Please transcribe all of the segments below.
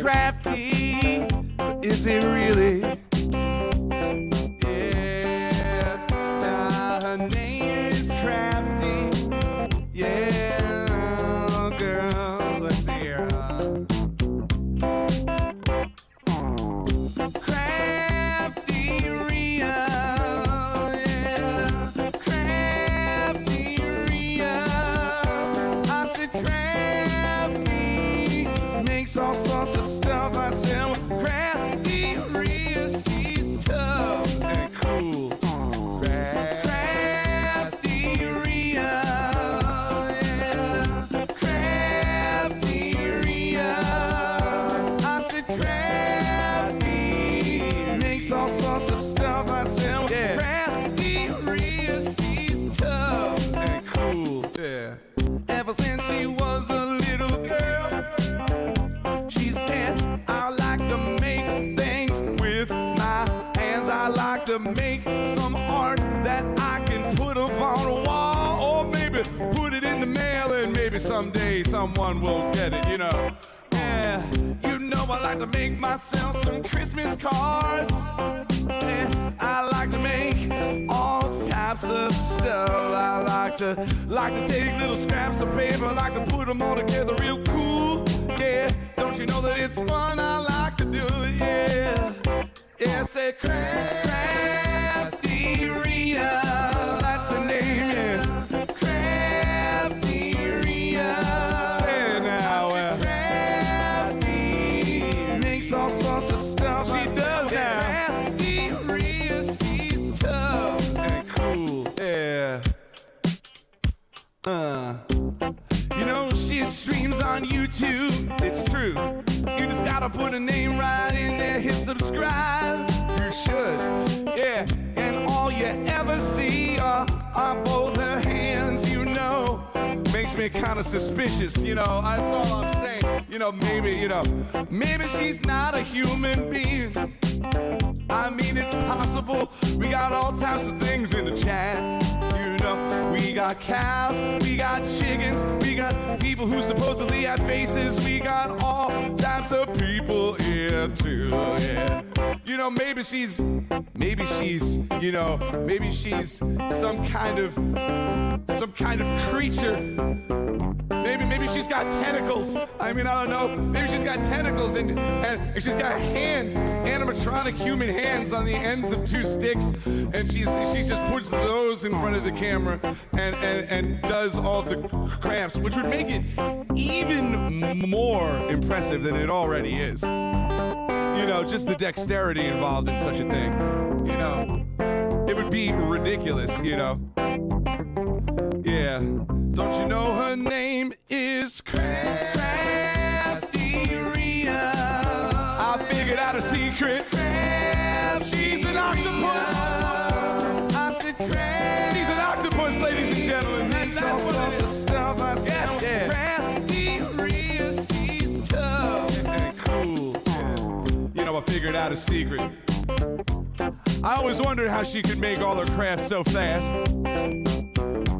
Crafty, but is it really? Yeah, her name is Crafty. Yeah, girl, let's see here. CraftyRia, yeah, CraftyRia. I said Crafty makes all sorts of stuff. I said, well, CraftyRia, she's tough and cool. CraftyRia, yeah, CraftyRia. I said Crafty makes all sorts of stuff. I said, well, CraftyRia, she's tough and cool. Yeah. Ever since she was a little girl, she's dead. I like to make things with my hands. I like to make some art that I can put up on a wall, or maybe put it in the mail, and maybe someday someone will get it, you know. Yeah, you know I like to make myself some Christmas cards. Yeah, I like to make all types of stuff. I like to take little scraps of paper. I like to put them all together real cool. Yeah, don't you know that it's fun? I like to do it. Yeah, yeah. Say CraftyRia, that's the name. Yeah, CraftyRia. Say it now. Crafty makes all sorts of stuff. She does now. CraftyRia, she's tough and cool. Yeah. You know, she streams on YouTube. It's true. You just gotta put a name right in there, hit subscribe. You should. Yeah. And all you ever see are both her hands, you know. Makes me kind of suspicious, you know. That's all I'm saying. You know, maybe she's not a human being. I mean, it's possible. We got all types of things in the chat. You know, we got cows, we got chickens, we got people who supposedly have faces. We got all types of people here too. Yeah. You know, maybe she's, you know, maybe she's some kind of creature. Maybe she's got tentacles. I mean, I don't know. Maybe she's got tentacles and she's got hands, animatronic human hands on the ends of two sticks, and she just puts those in front of the camera and does all the crafts, which would make it even more impressive than it already is. You know, just the dexterity involved in such a thing. You know, it would be ridiculous, you know. Yeah. Don't you know her name is CraftyRia? I figured out a secret. She's an octopus. I said she's an octopus, ladies and gentlemen. That's all the stuff I said. Yes. CraftyRia, she's tough and cool. You know, I figured out a secret. I always wondered how she could make all her crafts so fast.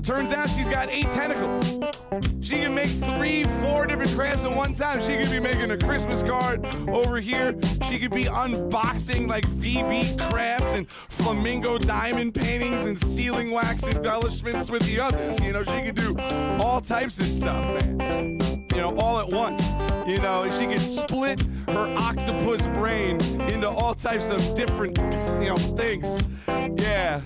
Turns out she's got 8 tentacles. She can make 3, 4 different crafts at one time. She could be making a Christmas card over here. She could be unboxing like VB crafts and flamingo diamond paintings and sealing wax embellishments with the others. You know, she could do all types of stuff, man. You know, all at once. You know, she could split her octopus brain into all types of different, you know, things. Yeah.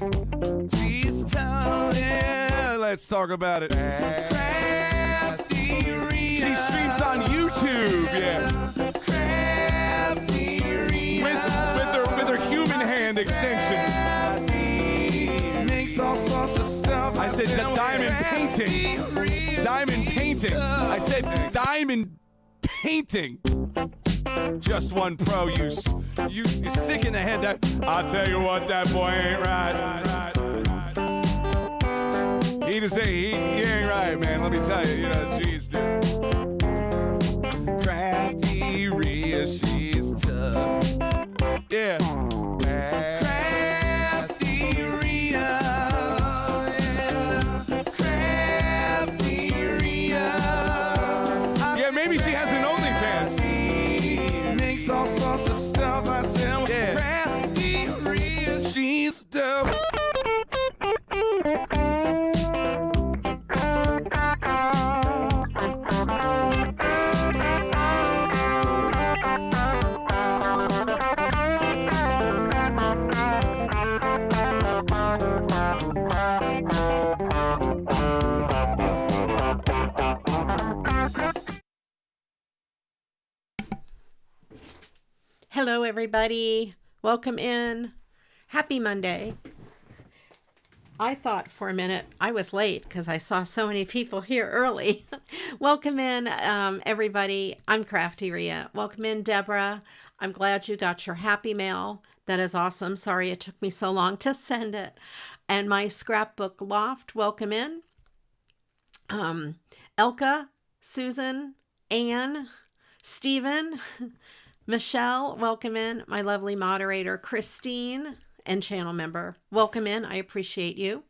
She's tough, yeah. Let's talk about it. CraftyRia. She streams on YouTube, yeah. CraftyRia. With her human hand extensions. Makes all sorts of stuff. I said diamond painting. Diamond painting. I said diamond painting. Just one pro use. You're sick in the head. That I'll tell you what, that boy ain't right. He just say he ain't right, man. Let me tell you, you know, jeez, dude. CraftyRia, she's tough. Yeah. CraftyRia. CraftyRia. Yeah, maybe she has an OnlyFans. Hello, everybody. Welcome in. Happy Monday. I thought for a minute I was late because I saw so many people here early. Welcome in, everybody. I'm CraftyRia. Welcome in, Deborah. I'm glad you got your happy mail. That is awesome. Sorry it took me so long to send it. And my scrapbook loft, welcome in. Elka, Susan, Anne, Stephen, Michelle, welcome in. My lovely moderator, Christine, and channel member, welcome in. I appreciate you.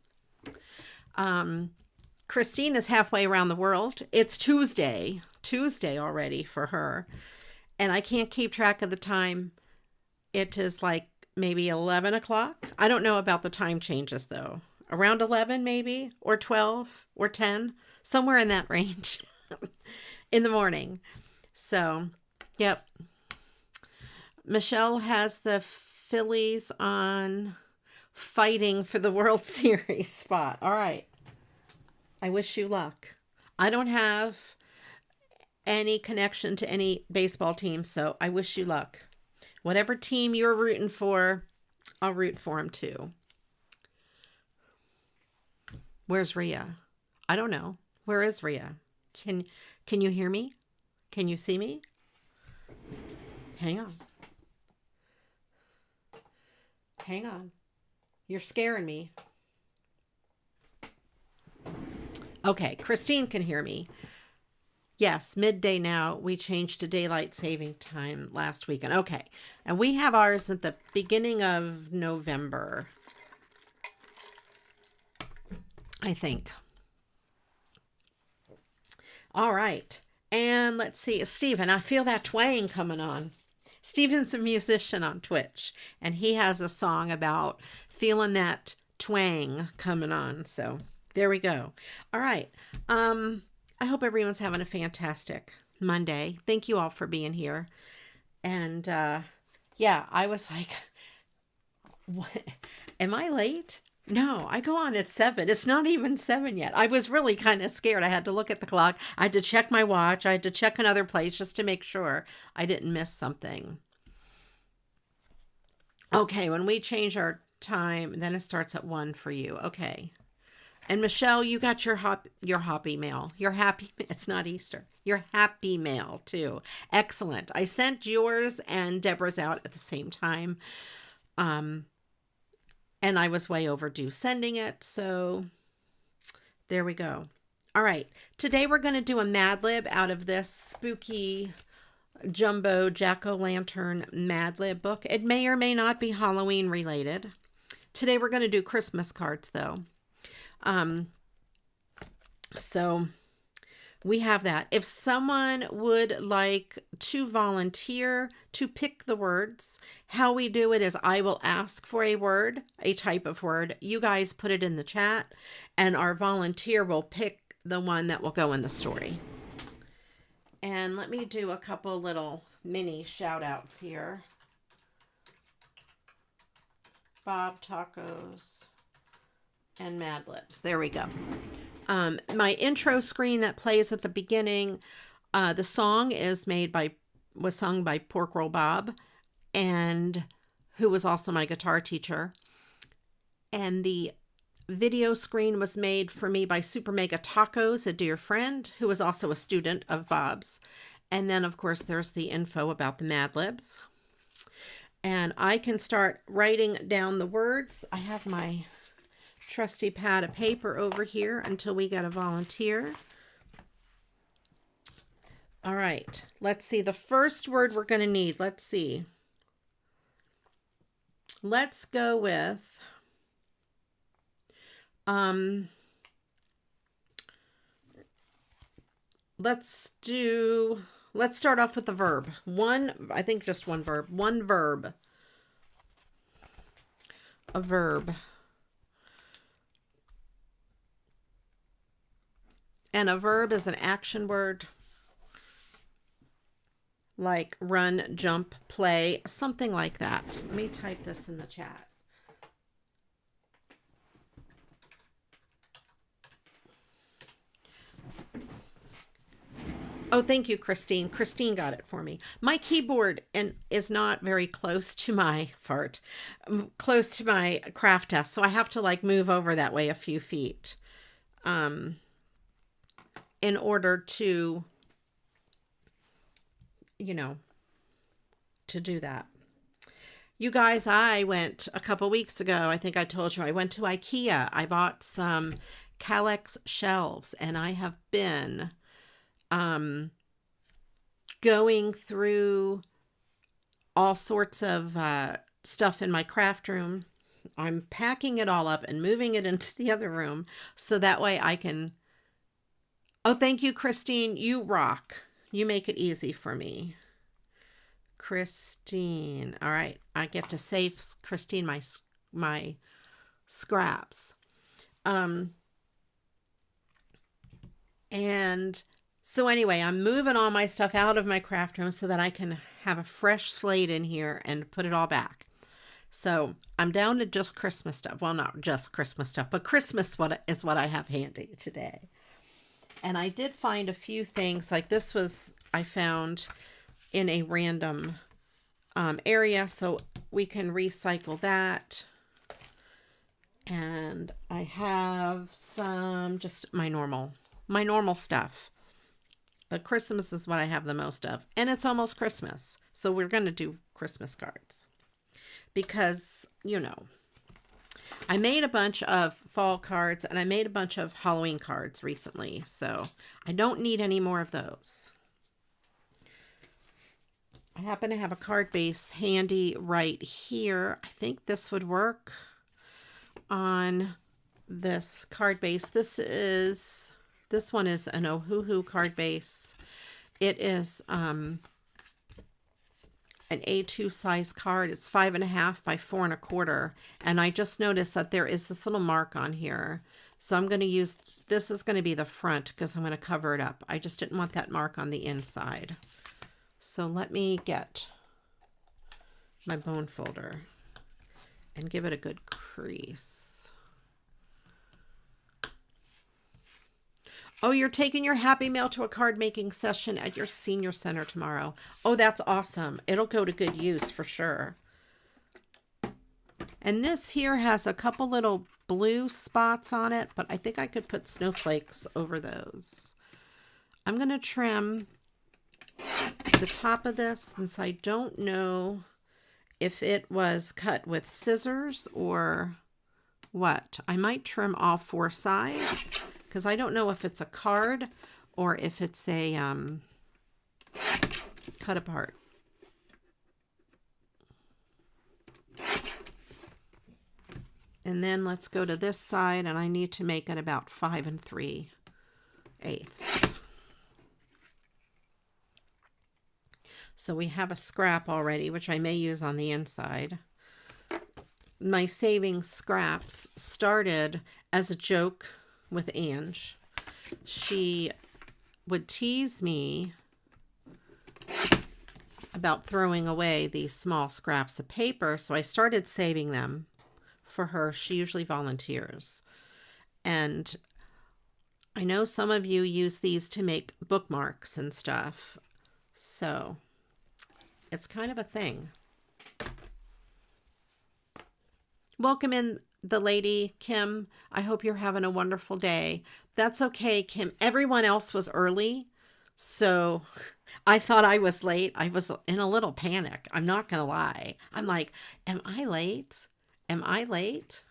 Christine is halfway around the world. It's Tuesday already for her. And I can't keep track of the time. It is like maybe 11 o'clock. I don't know about the time changes though. Around 11 maybe, or 12 or 10, somewhere in that range in the morning. So, yep. Michelle has the Phillies on fighting for the World Series spot. All right. I wish you luck. I don't have any connection to any baseball team, so I wish you luck. Whatever team you're rooting for, I'll root for them too. Where's Ria? I don't know. Where is Ria? Can you hear me? Can you see me? Hang on. Hang on. You're scaring me. Okay, Christine can hear me. Yes, midday now. We changed to daylight saving time last weekend. Okay, and we have ours at the beginning of November, I think. All right, and let's see. Stephen, I feel that twang coming on. Stephen's a musician on Twitch, and he has a song about feeling that twang coming on. So there we go. All right. I hope everyone's having a fantastic Monday. Thank you all for being here. And yeah, I was like, what? Am I late? No, I go on at 7. It's not even 7 yet. I was really kind of scared. I had to look at the clock. I had to check my watch. I had to check another place just to make sure I didn't miss something. Okay, when we change our time, then it starts at 1 for you. Okay. And Michelle, you got your happy mail. Your happy, it's not Easter. Your happy mail too. Excellent. I sent yours and Deborah's out at the same time. And I was way overdue sending it. So there we go. All right. Today we're going to do a Mad Lib out of this spooky jumbo jack-o'-lantern Mad Lib book. It may or may not be Halloween related. Today we're going to do Christmas cards though. So we have that. If someone would like to volunteer to pick the words, how we do it is I will ask for a word, a type of word. You guys put it in the chat and our volunteer will pick the one that will go in the story. And let me do a couple little mini shout outs here. Bob Tacos and Mad Libs. There we go. My intro screen that plays at the beginning, the song was sung by Pork Roll Bob, and who was also my guitar teacher. And the video screen was made for me by SuperMegaTacos, a dear friend, who was also a student of Bob's. And then, of course, there's the info about the Mad Libs. And I can start writing down the words. I have my trusty pad of paper over here until we get a volunteer. All right, let's see. The first word we're going to need, let's see. Let's go with, let's start off with the verb. I think just one verb. One verb. A verb. And a verb is an action word like run, jump, play, something like that. Let me type this in the chat. Oh, thank you, Christine. Christine got it for me. My keyboard is not very close to my close to my craft desk, so I have to like move over that way a few feet, um, in order to, you know, to do that. You guys, I went a couple weeks ago. I think I told you I went to IKEA. I bought some Kallax shelves, and I have been going through all sorts of stuff in my craft room. I'm packing it all up and moving it into the other room so that way I can. Oh, thank you, Christine. You rock. You make it easy for me. Christine. All right. I get to save Christine my scraps. And so anyway, I'm moving all my stuff out of my craft room so that I can have a fresh slate in here and put it all back. So I'm down to just Christmas stuff. Well, not just Christmas stuff, but Christmas is what I have handy today. And I did find a few things, like this was, I found in a random area, so we can recycle that. And I have some, just my normal stuff. But Christmas is what I have the most of. And it's almost Christmas. So we're going to do Christmas cards. Because, you know, I made a bunch of fall cards and I made a bunch of Halloween cards recently. So I don't need any more of those. I happen to have a card base handy right here. I think this would work on this card base. This one is an Ohuhu card base. It is an A2 size card. It's 5.5 by 4.25. And I just noticed that there is this little mark on here. So I'm going to use, this is going to be the front because I'm going to cover it up. I just didn't want that mark on the inside. So let me get my bone folder and give it a good crease. Oh, you're taking your Happy Mail to a card making session at your senior center tomorrow. Oh, that's awesome. It'll go to good use for sure. And this here has a couple little blue spots on it, but I think I could put snowflakes over those. I'm going to trim the top of this since I don't know if it was cut with scissors or what. I might trim all 4 sides because I don't know if it's a card or if it's a cut apart. And then let's go to this side, and I need to make it about 5 3/8. So we have a scrap already, which I may use on the inside. My saving scraps started as a joke with Ange. She would tease me about throwing away these small scraps of paper, so I started saving them for her. She usually volunteers. And I know some of you use these to make bookmarks and stuff. So it's kind of a thing. Welcome in the lady, Kim. I hope you're having a wonderful day. That's okay, Kim. Everyone else was early, so I thought I was late. I was in a little panic. I'm not going to lie. I'm like, am I late? Am I late?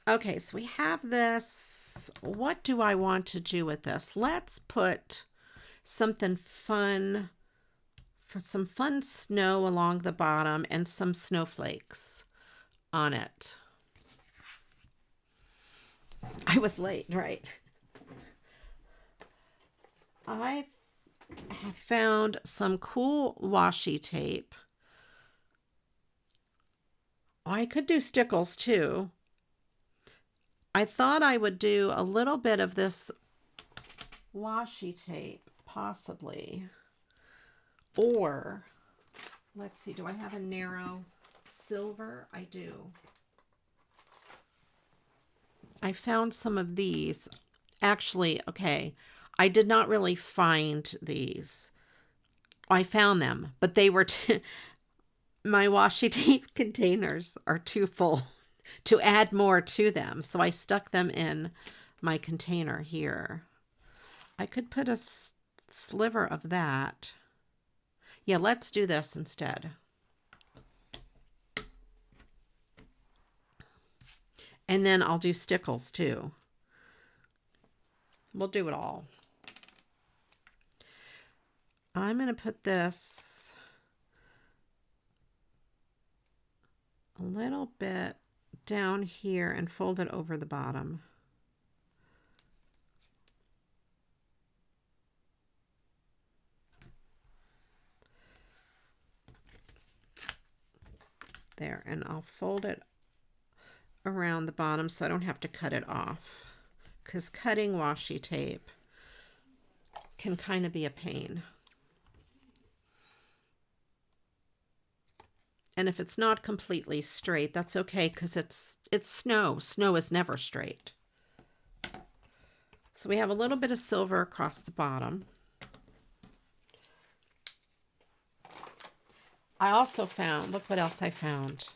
Okay, so we have this. What do I want to do with this? Let's put something fun, for some fun snow along the bottom and some snowflakes on it. I was late, right? I have found some cool washi tape. I could do stickles too. I thought I would do a little bit of this washi tape, possibly. Or, let's see, do I have a narrow silver? I do. I found some of these. Actually, okay, I did not really find these. I found them, but they were my washi tape containers are too full to add more to them. So I stuck them in my container here. I could put a sliver of that. Yeah, let's do this instead. And then I'll do stickles too. We'll do it all. I'm going to put this a little bit down here and fold it over the bottom. There, and I'll fold it around the bottom so I don't have to cut it off, because cutting washi tape can kind of be a pain. And if it's not completely straight, that's okay, because it's snow. Snow is never straight. So we have a little bit of silver across the bottom. I also found, look what else I found.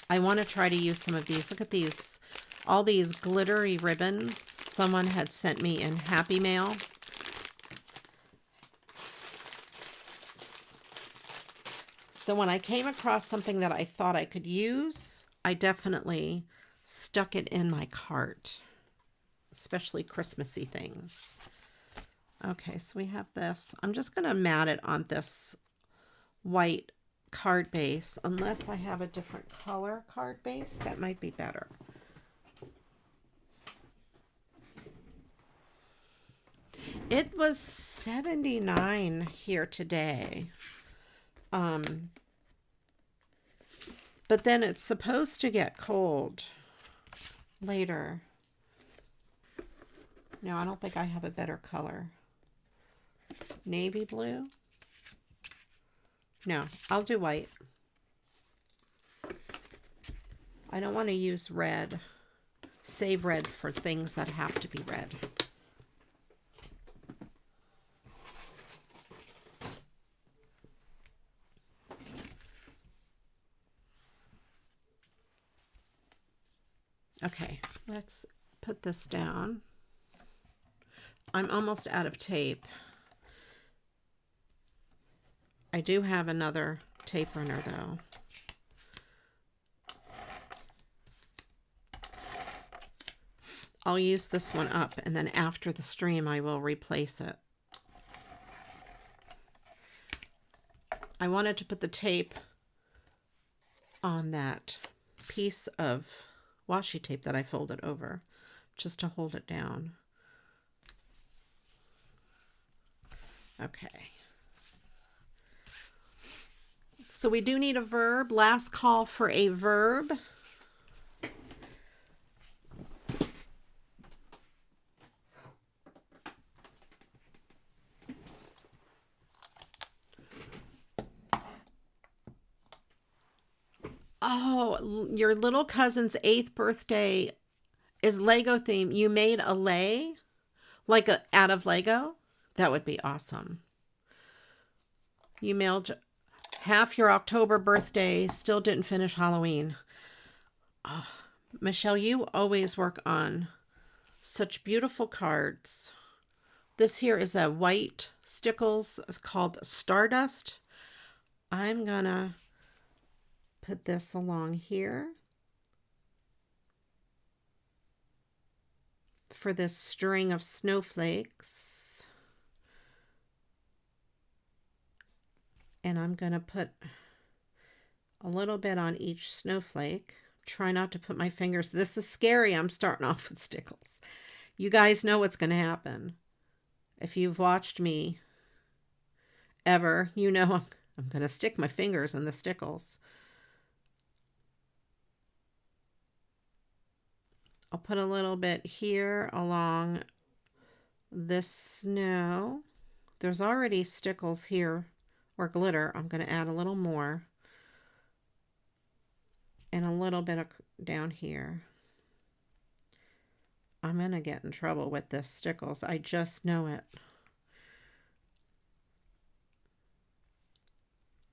I want to try to use some of these. Look at these, all these glittery ribbons someone had sent me in Happy Mail. So when I came across something that I thought I could use, I definitely stuck it in my cart, especially Christmassy things. Okay, so we have this. I'm just going to mat it on this white card base, unless I have a different color card base. That might be better. It was 79 here today. But then it's supposed to get cold later. No, I don't think I have a better color. Navy blue? No, I'll do white. I don't want to use red. Save red for things that have to be red. Okay, let's put this down. I'm almost out of tape. I do have another tape runner though. I'll use this one up, and then after the stream I will replace it. I wanted to put the tape on that piece of washi tape that I folded over, just to hold it down. Okay. So we do need a verb. Last call for a verb. Oh, your little cousin's 8th birthday is Lego theme. You made a lei, like out of Lego? That would be awesome. You mailed half your October birthday, still didn't finish Halloween. Oh, Michelle, you always work on such beautiful cards. This here is a white stickles. It's called Stardust. I'm gonna put this along here for this string of snowflakes. And I'm going to put a little bit on each snowflake. Try not to put my fingers. This is scary. I'm starting off with stickles. You guys know what's going to happen. If you've watched me ever, you know I'm going to stick my fingers in the stickles. I'll put a little bit here along this snow. There's already stickles here, or glitter. I'm going to add a little more. And a little bit of down here. I'm going to get in trouble with this stickles. I just know it.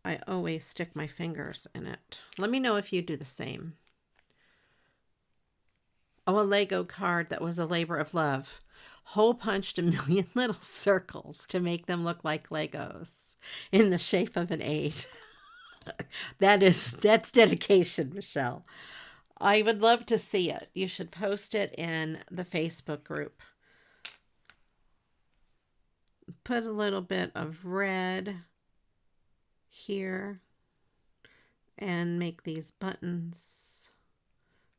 I always stick my fingers in it. Let me know if you do the same. Oh, a Lego card that was a labor of love. Hole punched a million little circles to make them look like Legos in the shape of an 8. That's dedication, Michelle. I would love to see it. You should post it in the Facebook group. Put a little bit of red here and make these buttons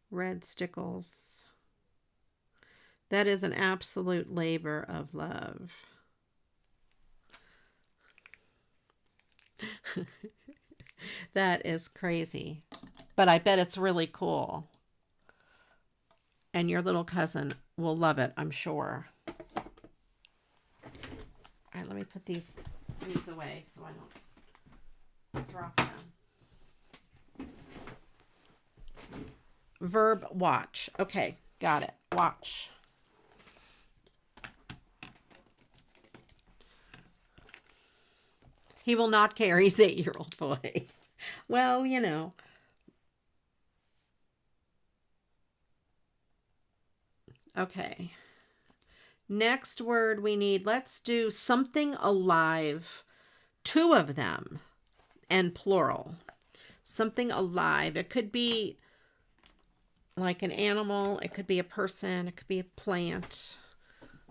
red stickles. That is an absolute labor of love. That is crazy, but I bet it's really cool. And your little cousin will love it, I'm sure. All right, let me put these away so I don't drop them. Verb watch. Okay, got it. Watch. He will not care. He's 8-year-old boy. Well, you know. Okay. Next word we need, let's do something alive. 2 of them and plural. Something alive. It could be like an animal. It could be a person. It could be a plant.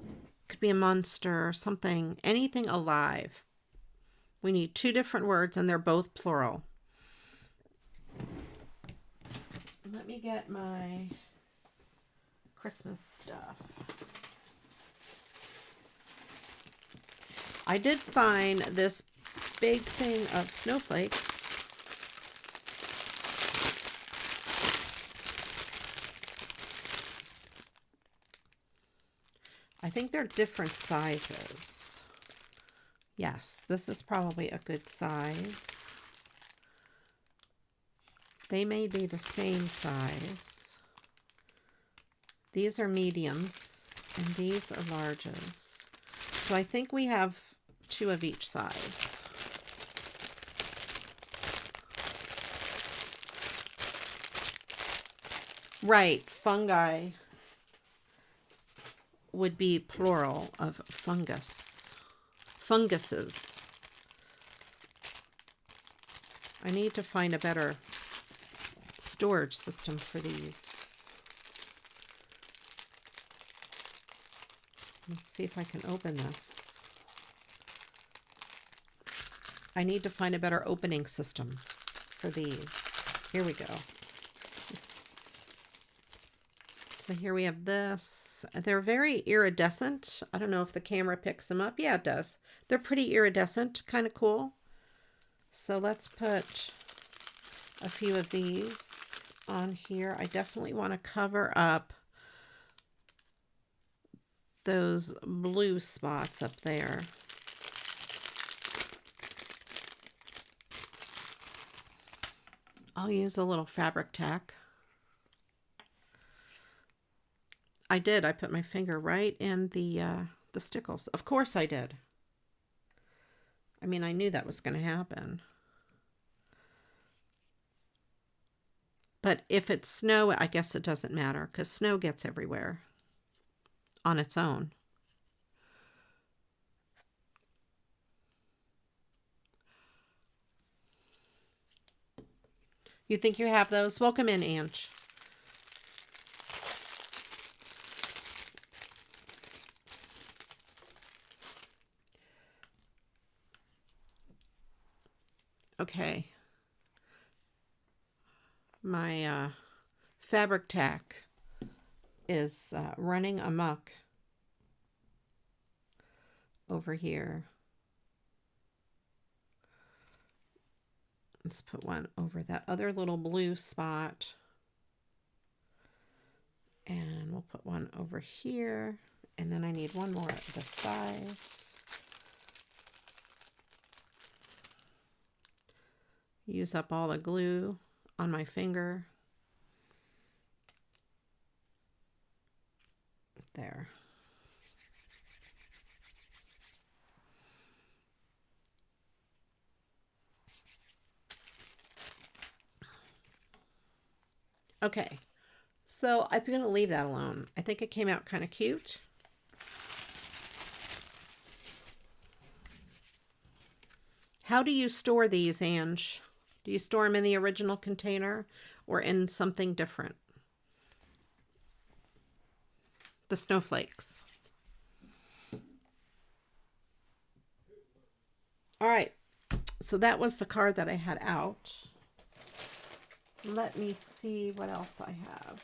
It could be a monster. Something. Anything alive. We need 2 different words and they're both plural. Let me get my Christmas stuff. I did find this big thing of snowflakes. I think they're different sizes. Yes, this is probably a good size. They may be the same size. These are mediums and these are larges. So I think we have 2 of each size. Right, fungi would be plural of fungus. Funguses. I need to find a better storage system for these. Let's see if I can open this. I need to find a better opening system for these. Here we go. So here we have this. They're very iridescent. I don't know if the camera picks them up. Yeah, it does. They're pretty iridescent, kind of cool. So let's put a few of these on here. I definitely want to cover up those blue spots up there. I'll use a little fabric tack. I did. I put my finger right in the stickles. Of course I did. I mean, I knew that was going to happen. But if it's snow, I guess it doesn't matter because snow gets everywhere on its own. You think you have those? Welcome in, Ange. Okay. My fabric tack is running amok over here. Let's put one over that other little blue spot. And we'll put one over here. And then I need one more at this size. Use up all the glue on my finger. There. Okay, so I'm going to leave that alone. I think it came out kind of cute. How do you store these, Ange? Do you store them in the original container or in something different? The snowflakes. All right, so that was the card that I had out. Let me see what else I have.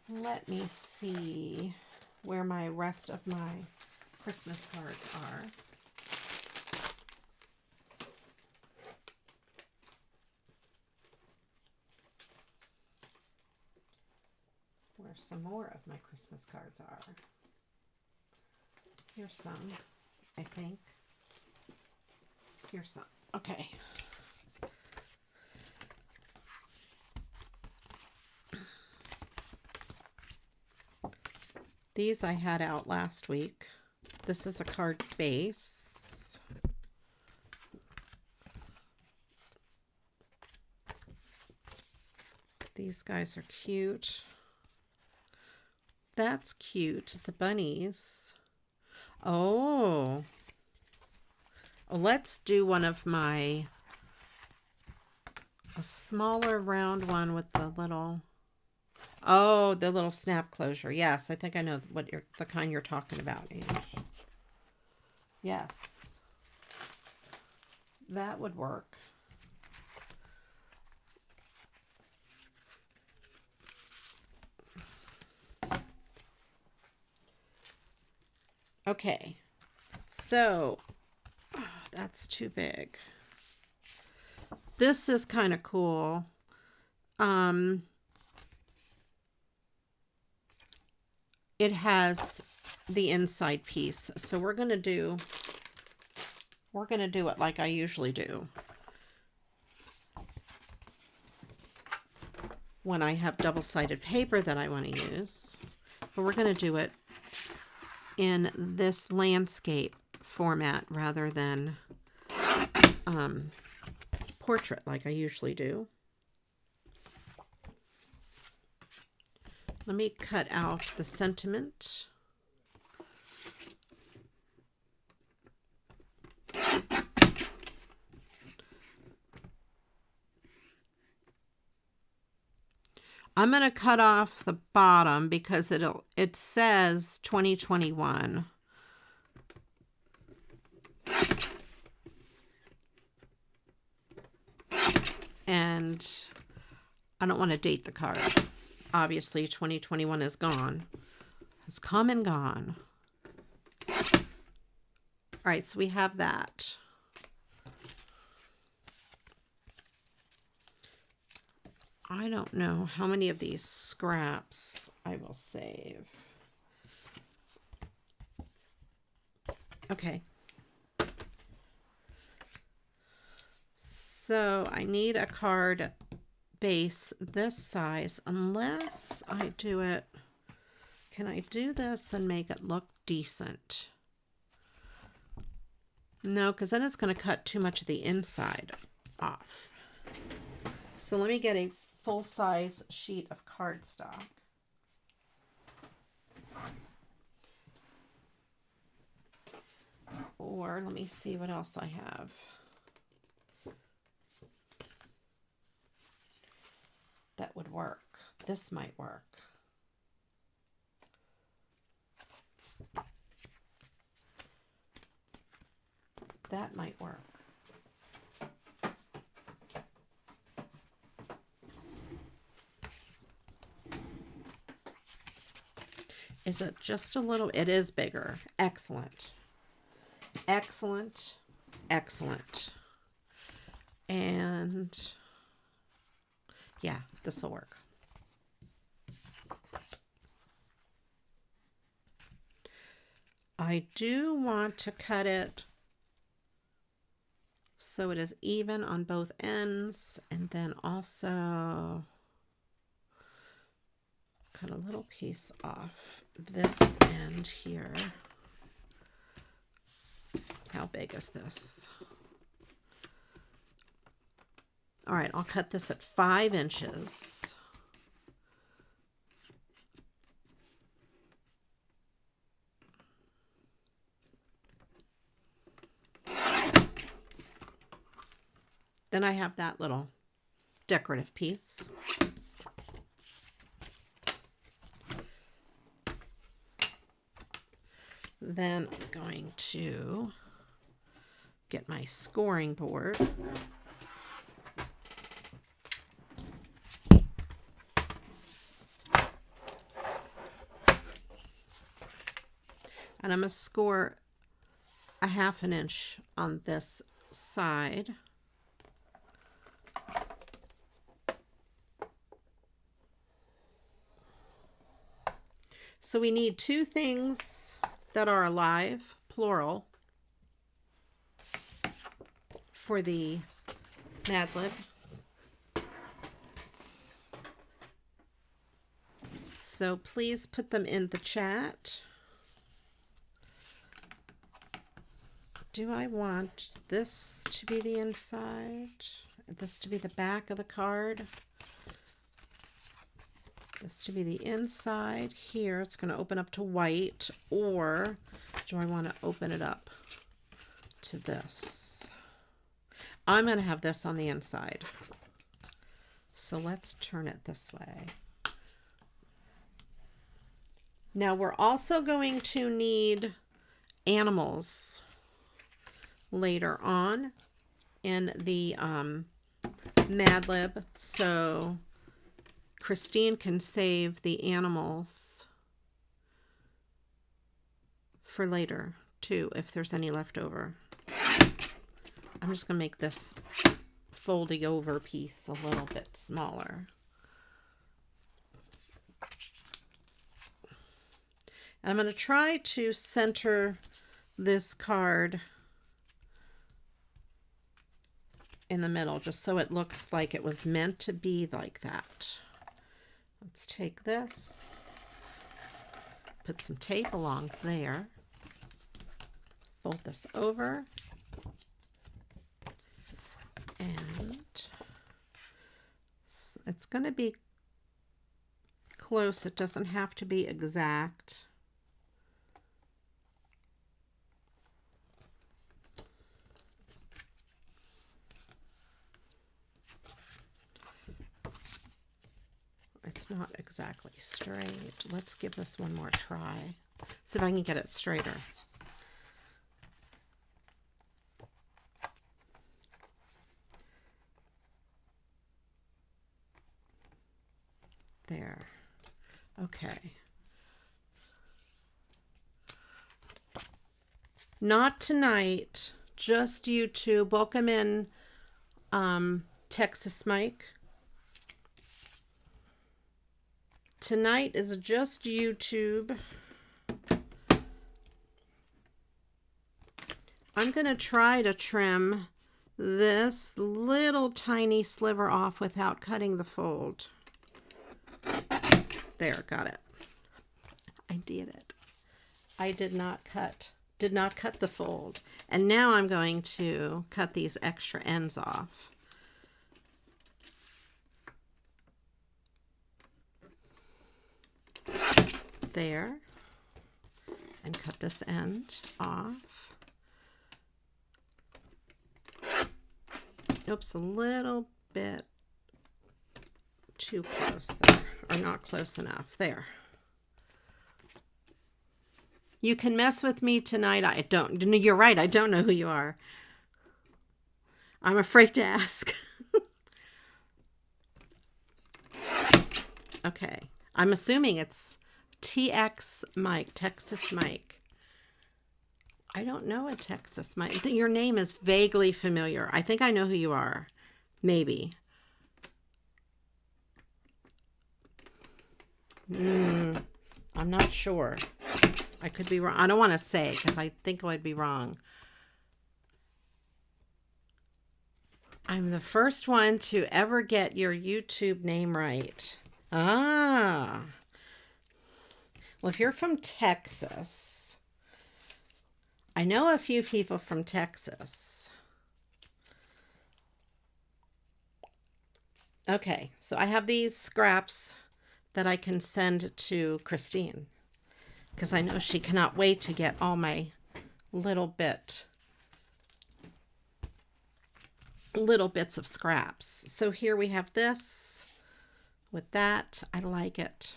Let me see where my rest of my Christmas cards are. Where some more of my Christmas cards are. Here's some, I think. Here's some. Okay. These I had out last week. This is a card base. These guys are cute. That's cute. The bunnies. Oh. Let's do one of a smaller round one with the little, the little snap closure. Yes, I think I know the kind you're talking about, Ange. Yes. That would work. Okay. So, that's too big. This is kind of cool. It has the inside piece. So we're going to do it like I usually do when I have double-sided paper that I want to use. But we're going to do it in this landscape format rather than portrait like I usually do. Let me cut out the sentiment. I'm going to cut off the bottom because it says 2021. And I don't want to date the card. Obviously, 2021 is gone. It's come and gone. All right, so we have that. I don't know how many of these scraps I will save. Okay. So I need a card base this size unless I do it. Can I do this and make it look decent? No, because then it's going to cut too much of the inside off. So let me get a full-size sheet of cardstock. Or let me see what else I have. That would work. This might work. That might work. Is it just a little? It is bigger. Excellent. Excellent. Excellent. And yeah, this will work. I do want to cut it so it is even on both ends, and then also cut a little piece off this end here. How big is this? All right, I'll cut this at 5 inches. Then I have that little decorative piece. Then I'm going to get my scoring board. And I'm going to score a 1/2 inch on this side. So we need 2 things that are alive, plural, for the Mad Lib. So please put them in the chat. Do I want this to be the inside? This to be the back of the card? This to be the inside here. It's going to open up to white, or do I want to open it up to this? I'm going to have this on the inside. So let's turn it this way. Now we're also going to need animals later on in the Mad Lib, so Christine can save the animals for later too, if there's any left over. I'm just gonna make this folding over piece a little bit smaller. And I'm going to try to center this card in the middle, just so it looks like it was meant to be like that. Let's take this, put some tape along there, fold this over, and it's going to be close. It doesn't have to be exact. It's not exactly straight. Let's give this one more try. See if I can get it straighter. There. Okay. Not tonight, just YouTube. Welcome in, Texas Mike. Tonight is just YouTube. I'm going to try to trim this little tiny sliver off without cutting the fold. There, got it. I did it. I did not cut the fold. And now I'm going to cut these extra ends off. There, and cut this end off. Oops, a little bit too close there, or not close enough. There. You can mess with me tonight. You're right, I don't know who you are. I'm afraid to ask. Okay, I'm assuming it's TX Mike, Texas Mike. I don't know a Texas Mike. Your name is vaguely familiar. I think I know who you are. Maybe. I'm not sure. I could be wrong. I don't want to say because I think I would be wrong. I'm the first one to ever get your YouTube name right. Ah. Well, if you're from Texas, I know a few people from Texas. Okay, so I have these scraps that I can send to Christine because I know she cannot wait to get all my little bits of scraps. So here we have this with that. I like it.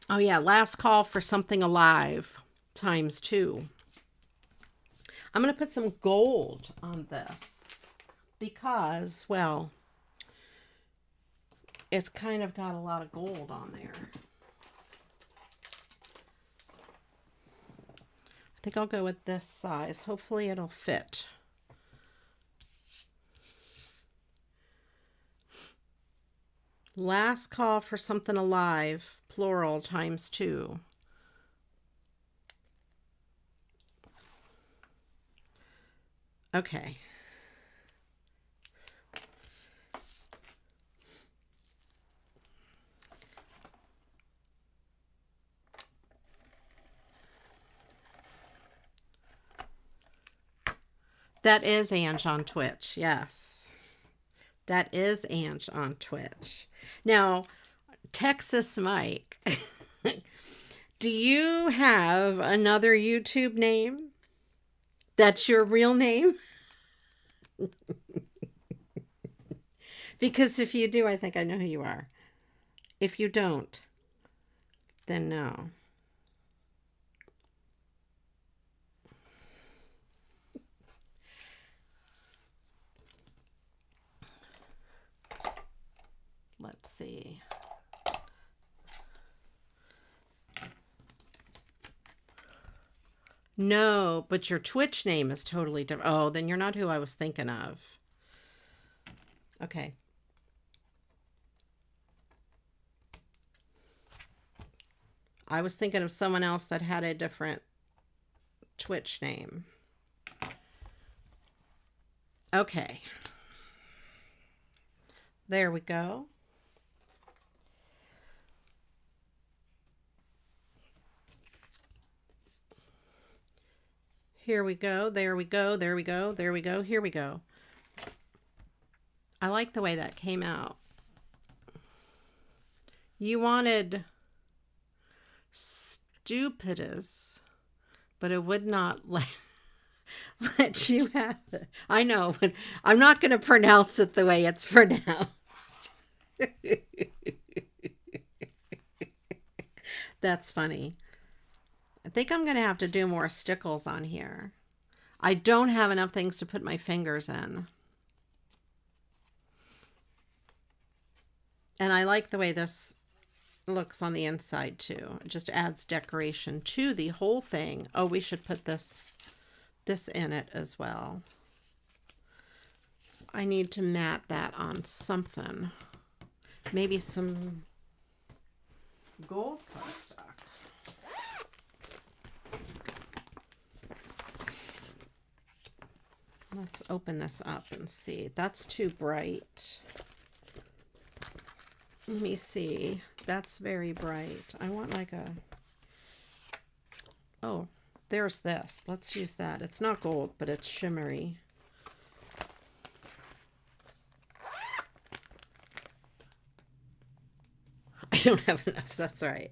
Oh yeah, last call for something alive ×2. I'm going to put some gold on this because, well, it's kind of got a lot of gold on there. I think I'll go with this size. Hopefully it'll fit. Last call for something alive, plural ×2. Okay. That is Ange on Twitch. Yes. That is Ange on Twitch. Now, Texas Mike, do you have another YouTube name? That's your real name? Because if you do, I think I know who you are. If you don't, then no. Let's see. No, but your Twitch name is totally different. Oh, then you're not who I was thinking of. Okay. I was thinking of someone else that had a different Twitch name. Okay. There we go. Here we go. There we go. There we go. There we go. Here we go. I like the way that came out. You wanted stupidus, but it would not let you have it. I know, but I'm not going to pronounce it the way it's pronounced. That's funny. I think I'm going to have to do more stickles on here. I don't have enough things to put my fingers in. And I like the way this looks on the inside too. It just adds decoration to the whole thing. Oh, we should put this in it as well. I need to mat that on something. Maybe some gold cardstock. Let's open this up and see. That's too bright. Let me see. That's very bright. I want like a... Oh, there's this. Let's use that. It's not gold, but it's shimmery. I don't have enough. That's right.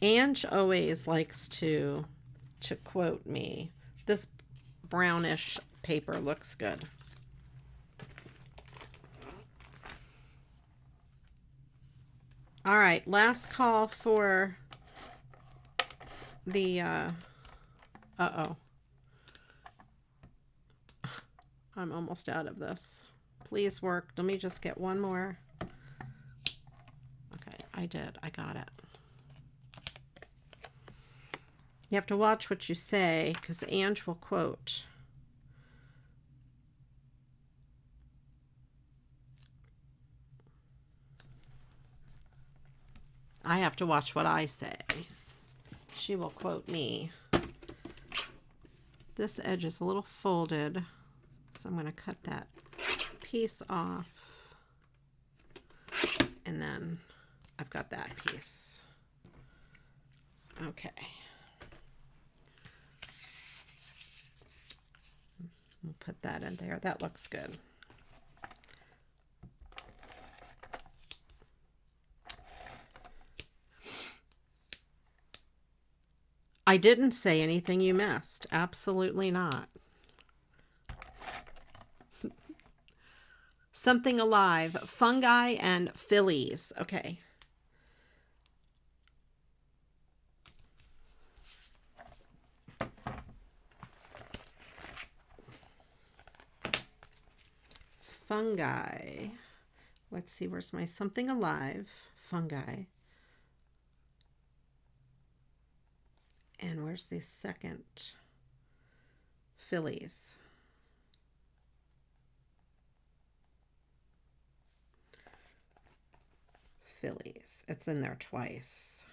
Ange always likes to quote me. This brownish paper looks good. All right, last call for the uh-oh. I'm almost out of this. Please work. Let me just get one more. Okay, I did. I got it. You have to watch what you say because Ange will quote. I have to watch what I say. She will quote me. This edge is a little folded, so I'm going to cut that piece off. And then I've got that piece. Okay. We'll put that in there. That looks good. I didn't say anything you missed. Absolutely not. Something alive. Fungi and fillies. Okay. Fungi. Let's see, where's my something alive? Fungi. And where's the second? Fillies. Fillies. It's in there twice.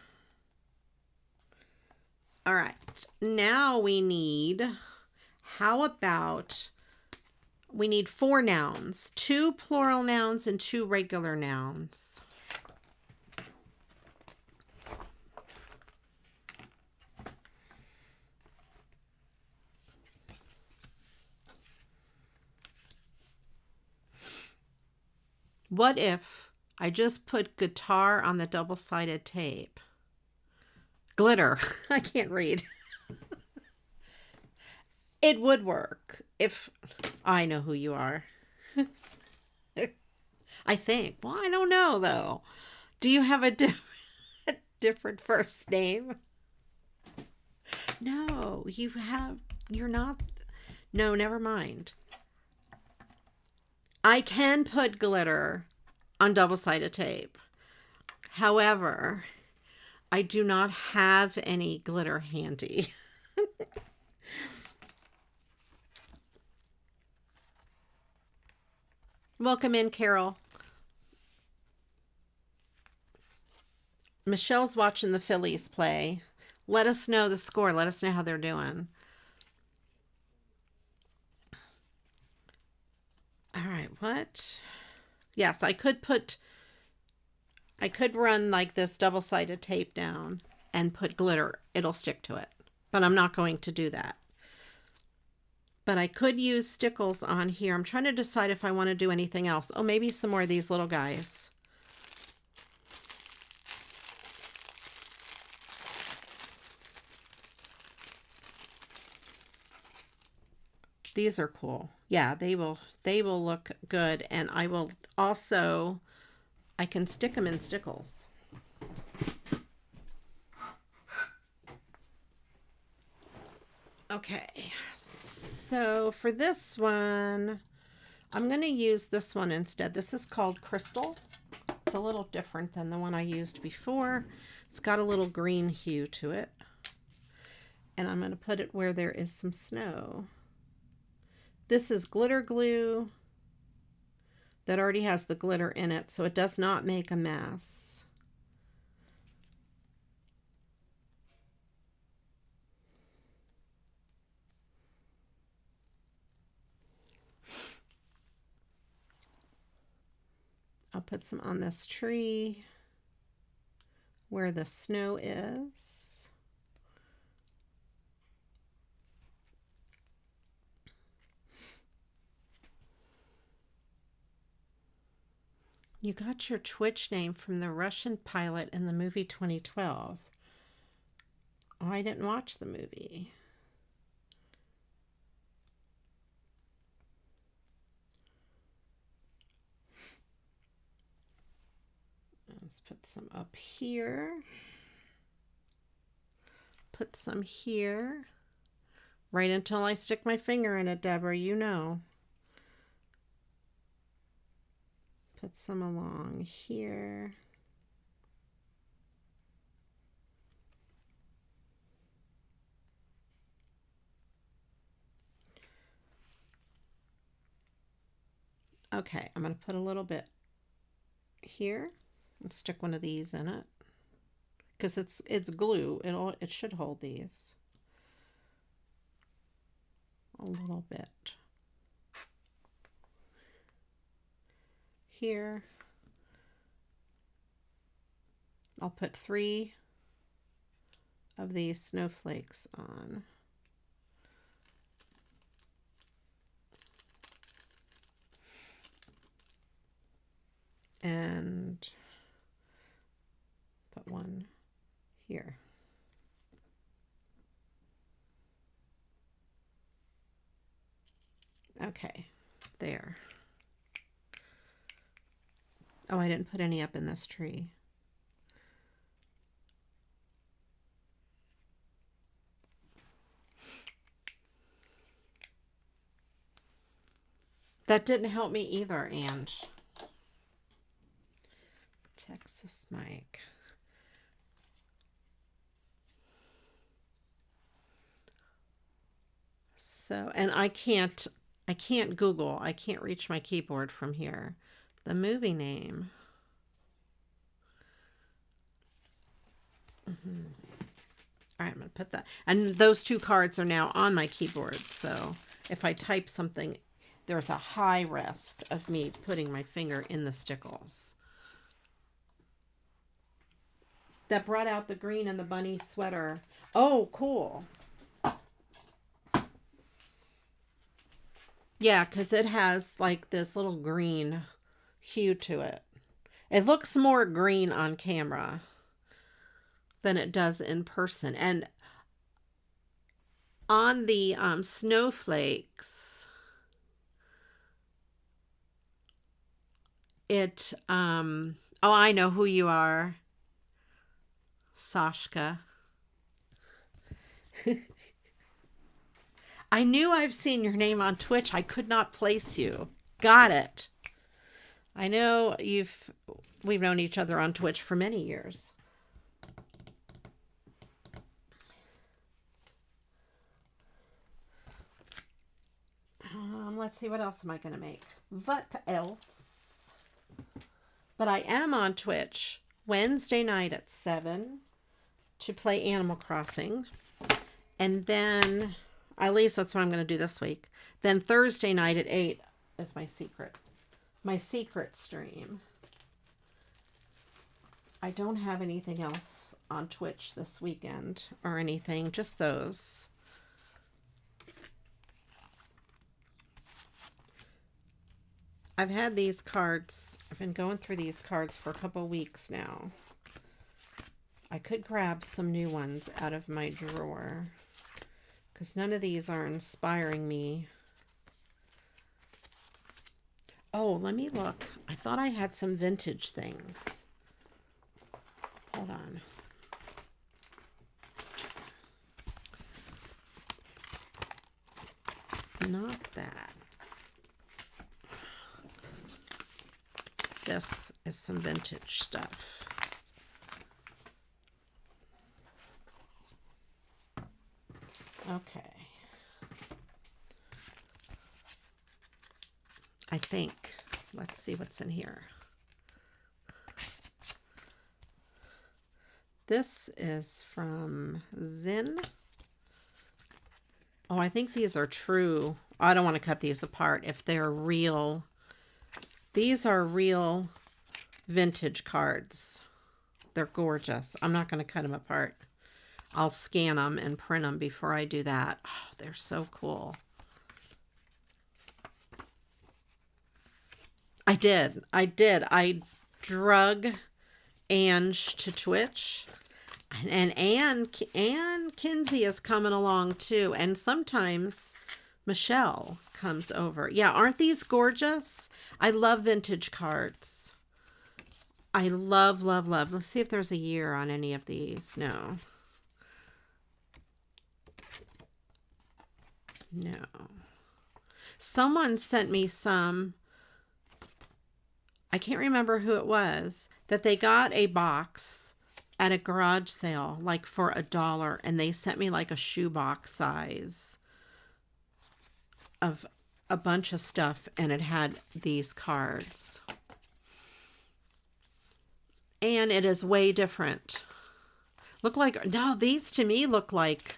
All right. Now we need, how about, we need 4 nouns, 2 plural nouns and 2 regular nouns. What if I just put guitar on the double-sided tape? Glitter. I can't read. It would work if I know who you are. I think. Well, I don't know, though. Do you have a different first name? No, you're not. No, never mind. I can put glitter on double-sided tape. However, I do not have any glitter handy. Welcome in, Carol. Michelle's watching the Phillies play. Let us know the score. Let us know how they're doing. All right, what? Yes, I could run like this double-sided tape down and put glitter. It'll stick to it, but I'm not going to do that. But I could use stickles on here. I'm trying to decide if I want to do anything else. Oh, maybe some more of these little guys. These are cool. Yeah, they will look good, and I will also, I can stick them in stickles. Okay, so for this one, I'm going to use this one instead. This is called Crystal. It's a little different than the one I used before. It's got a little green hue to it. And I'm going to put it where there is some snow. This is glitter glue that already has the glitter in it, so it does not make a mess. I'll put some on this tree where the snow is. You got your Twitch name from the Russian pilot in the movie 2012. Oh, I didn't watch the movie. Let's put some up here. Put some here. Right until I stick my finger in it, Deborah, you know. Put some along here. Okay, I'm going to put a little bit here and stick one of these in it because it's glue. It should hold these. a little bit here. I'll put 3 of these snowflakes on. And put 1 here. Okay, there. Oh, I didn't put any up in this tree. That didn't help me either, and Texas Mike. So, and I can't Google. I can't reach my keyboard from here. The movie name. All right, I'm going to put that. And those 2 cards are now on my keyboard. So if I type something, there's a high risk of me putting my finger in the stickles. That brought out the green and the bunny sweater. Oh, cool. Yeah, because it has like this little green hue to it. It looks more green on camera than it does in person. And on the snowflakes, it, oh, I know who you are. Sashka. I knew I've seen your name on Twitch. I could not place you. Got it. I know we've known each other on Twitch for many years. Let's see, what else am I going to make? What else? But I am on Twitch Wednesday night at 7 to play Animal Crossing. And then, at least that's what I'm going to do this week. Then Thursday night at 8 is my secret stream. I don't have anything else on Twitch this weekend or anything, just those. I've had these cards, I've been going through these cards for a couple weeks now. I could grab some new ones out of my drawer because none of these are inspiring me. Oh, let me look. I thought I had some vintage things. Hold on. Not that. This is some vintage stuff. Okay. I think. Let's see what's in here. This is from Zin. Oh, I think these are true. I don't want to cut these apart if they're real. These are real vintage cards. They're gorgeous. I'm not going to cut them apart. I'll scan them and print them before I do that. Oh, they're so cool. I did. I drug Ange to Twitch. And Anne Kinsey is coming along too. And sometimes Michelle comes over. Yeah, aren't these gorgeous? I love vintage cards. I love, love, love. Let's see if there's a year on any of these. No. No. Someone sent me some, I can't remember who it was, that they got a box at a garage sale, like for $1, and they sent me like a shoebox size of a bunch of stuff, and it had these cards. And it is way different. Look like, no, these to me look like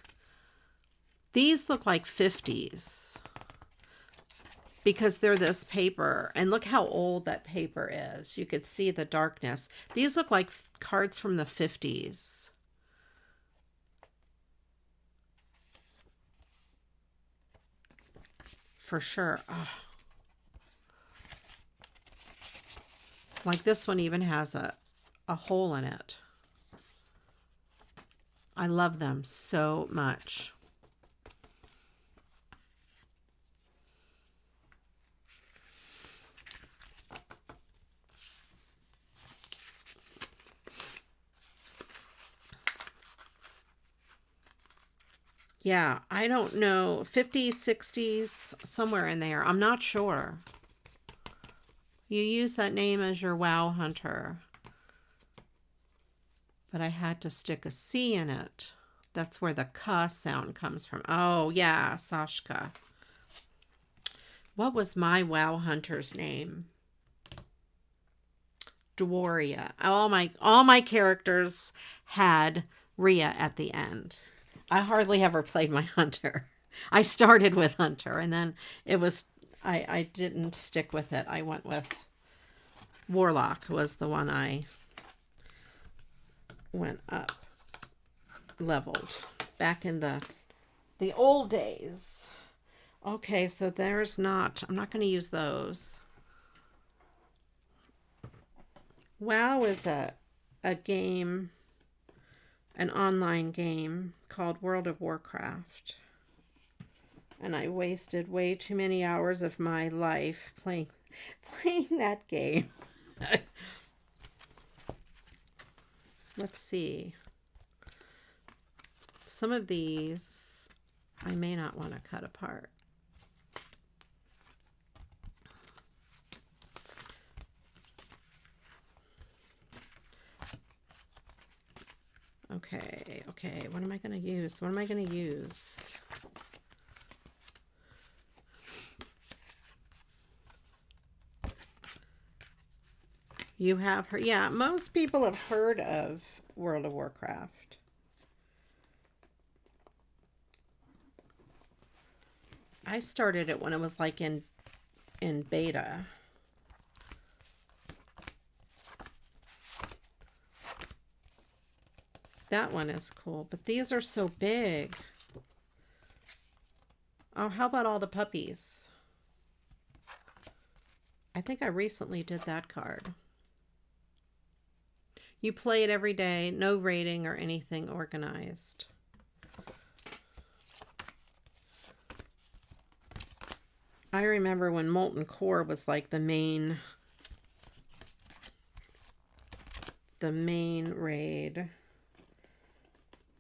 These look like 50s because they're this paper. And look how old that paper is. You could see the darkness. These look like cards from the 50s. For sure. Oh. Like this one even has a hole in it. I love them so much. Yeah, I don't know. 50s, 60s, somewhere in there. I'm not sure. You use that name as your wow hunter. But I had to stick a C in it. That's where the K sound comes from. Oh, yeah, Sashka. What was my wow hunter's name? Dworia. All my characters had Ria at the end. I hardly ever played my hunter. I started with hunter, and then it was I didn't stick with it. I went with warlock was the one I went up leveled back in the old days. Okay, so there's not, I'm not going to use those. WoW is a game, an online game called World of Warcraft. And I wasted way too many hours of my life playing that game. Let's see. Some of these I may not want to cut apart. Okay, what am I going to use? What am I going to use? You have heard, yeah, most people have heard of World of Warcraft. I started it when it was like in beta. That one is cool, but these are so big. Oh, how about all the puppies? I think I recently did that card. You play it every day, no rating or anything organized. I remember when Molten Core was like the main raid.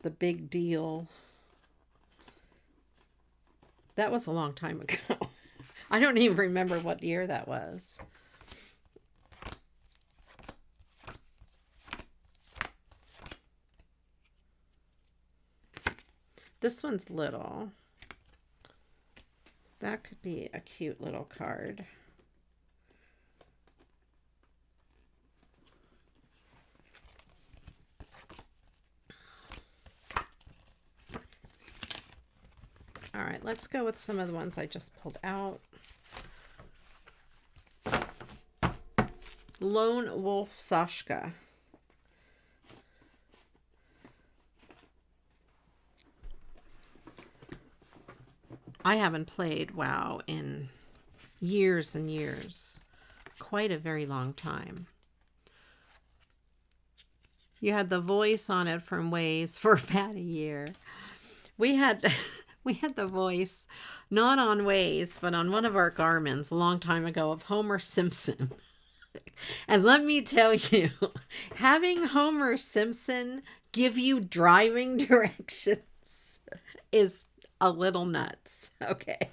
The big deal. That was a long time ago. I don't even remember what year that was. This one's little. That could be a cute little card. All right, let's go with some of the ones I just pulled out. Lone Wolf Sashka. I haven't played WoW in years and years. Quite a very long time. You had the voice on it from Waze for about a year. We had the voice, not on Waze, but on one of our Garmins a long time ago of Homer Simpson. And let me tell you, having Homer Simpson give you driving directions is a little nuts. Okay.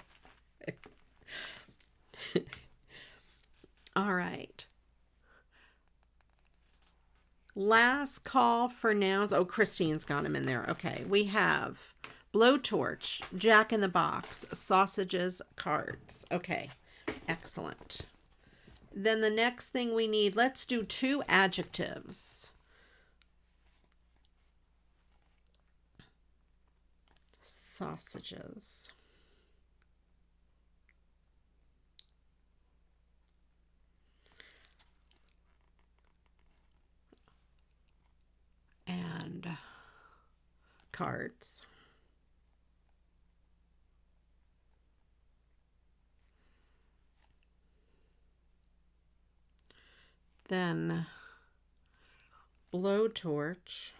All right. Last call for nouns. Oh, Christine's got them in there. Okay. We have blowtorch, Jack in the Box, sausages, cards. Okay. Excellent. Then the next thing we need, let's do 2 adjectives. sausages. And cards. Then blowtorch,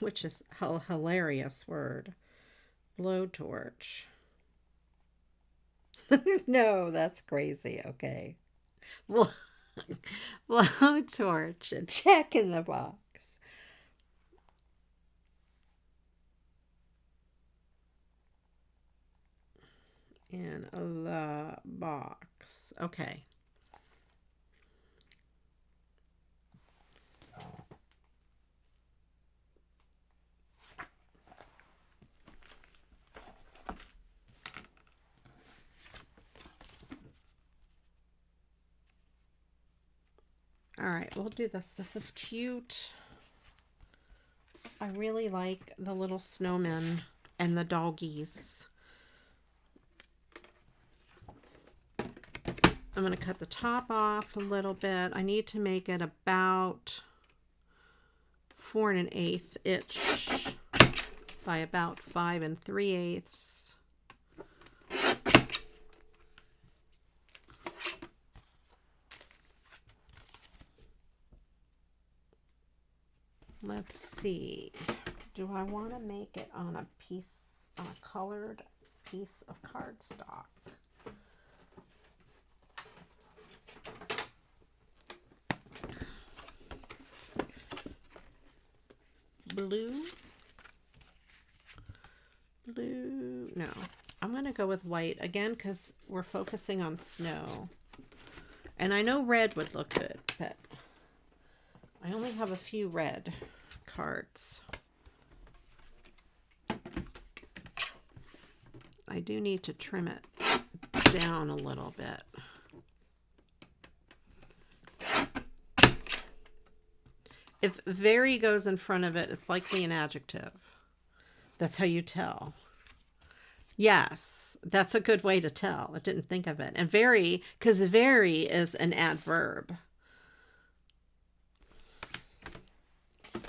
which is a hilarious word. Blowtorch. No, that's crazy. Okay. Blowtorch. A check in the box. In the box. Okay. All right, we'll do this. This is cute. I really like the little snowmen and the doggies. I'm going to cut the top off a little bit. I need to make it about 4 1/8 inch by about 5 3/8. Let's see. Do I want to make it on a colored piece of cardstock? Blue? No. I'm going to go with white again because we're focusing on snow. And I know red would look good, but I only have a few red cards. I do need to trim it down a little bit. If very goes in front of it, it's likely an adjective. That's how you tell. Yes, that's a good way to tell. I didn't think of it. And very, because very is an adverb.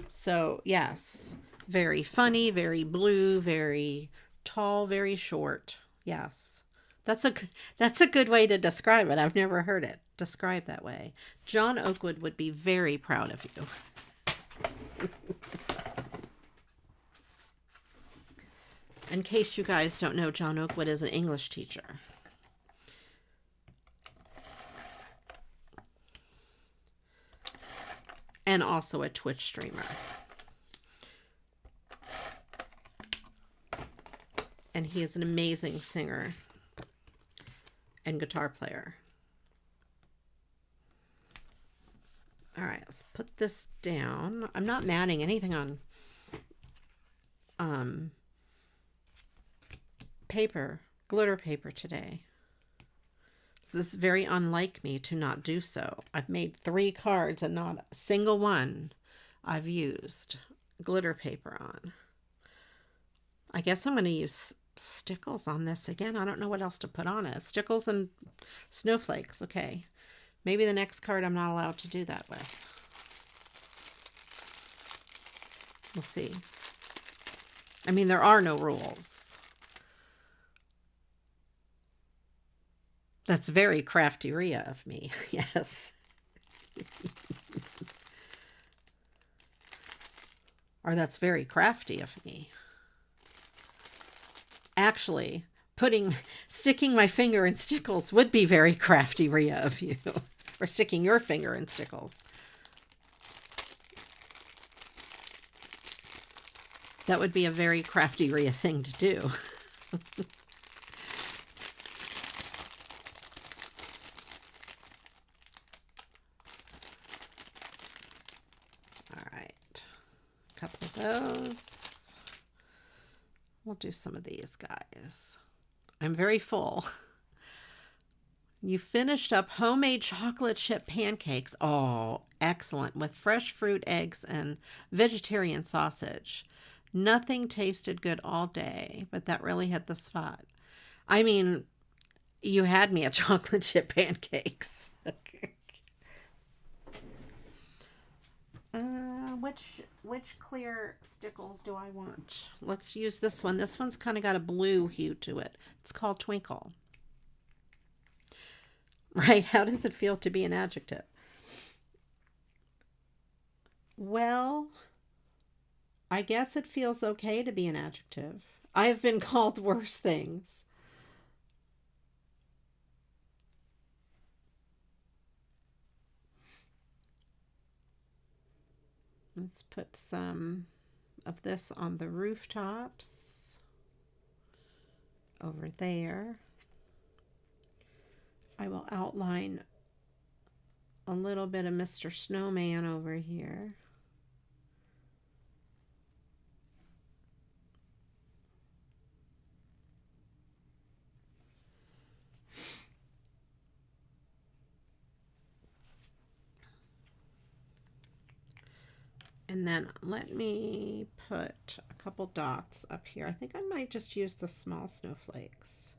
So, yes, very funny, very blue, very tall, very short. Yes, that's a good way to describe it. I've never heard it described that way. John Oakwood would be very proud of you. In case you guys don't know, John Oakwood is an English teacher. And also a Twitch streamer. And he is an amazing singer and guitar player. All right, let's put this down. I'm not matting anything on paper, glitter paper today. This is very unlike me to not do so. I've made 3 cards and not a single one I've used glitter paper on. I guess I'm going to use stickles on this again. I don't know what else to put on it. Stickles and snowflakes. Okay. Maybe the next card I'm not allowed to do that with. We'll see. I mean, there are no rules. That's very CraftyRia of me. Yes. Or that's very crafty of me. Actually, sticking my finger in stickles would be very CraftyRia of you. Or sticking your finger in stickles. That would be a very CraftyRia thing to do. All right. A couple of those. We'll do some of these guys. I'm very full. You finished up homemade chocolate chip pancakes. Oh, excellent. With fresh fruit, eggs, and vegetarian sausage. Nothing tasted good all day, but that really hit the spot. I mean, you had me at chocolate chip pancakes. Which clear stickles do I want? Let's use this one. This one's kind of got a blue hue to it. It's called Twinkle. Right? How does it feel to be an adjective? Well, I guess it feels okay to be an adjective. I have been called worse things. Let's put some of this on the rooftops over there. I will outline a little bit of Mr. Snowman over here. And then let me put a couple dots up here. I think I might just use the small snowflakes.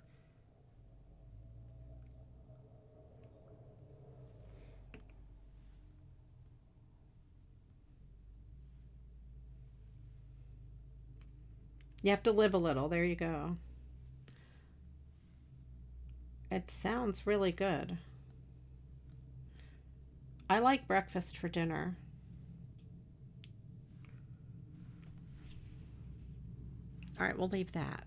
You have to live a little. There you go. It sounds really good. I like breakfast for dinner. All right, we'll leave that.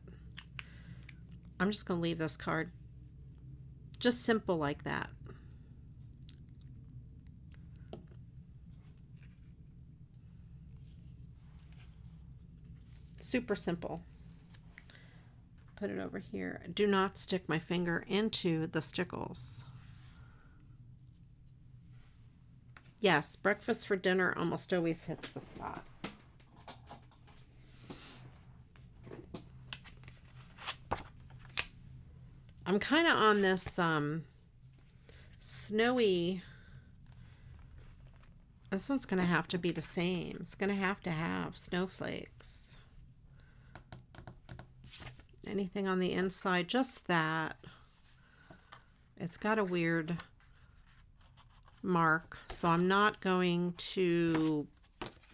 I'm just going to leave this card just simple like that. Super simple. Put it over here. Do not stick my finger into the stickles. Yes, breakfast for dinner almost always hits the spot. I'm kind of on this snowy. This one's going to have to be the same. It's going to have snowflakes. Anything on the inside, just that. It's got a weird mark, so I'm not going to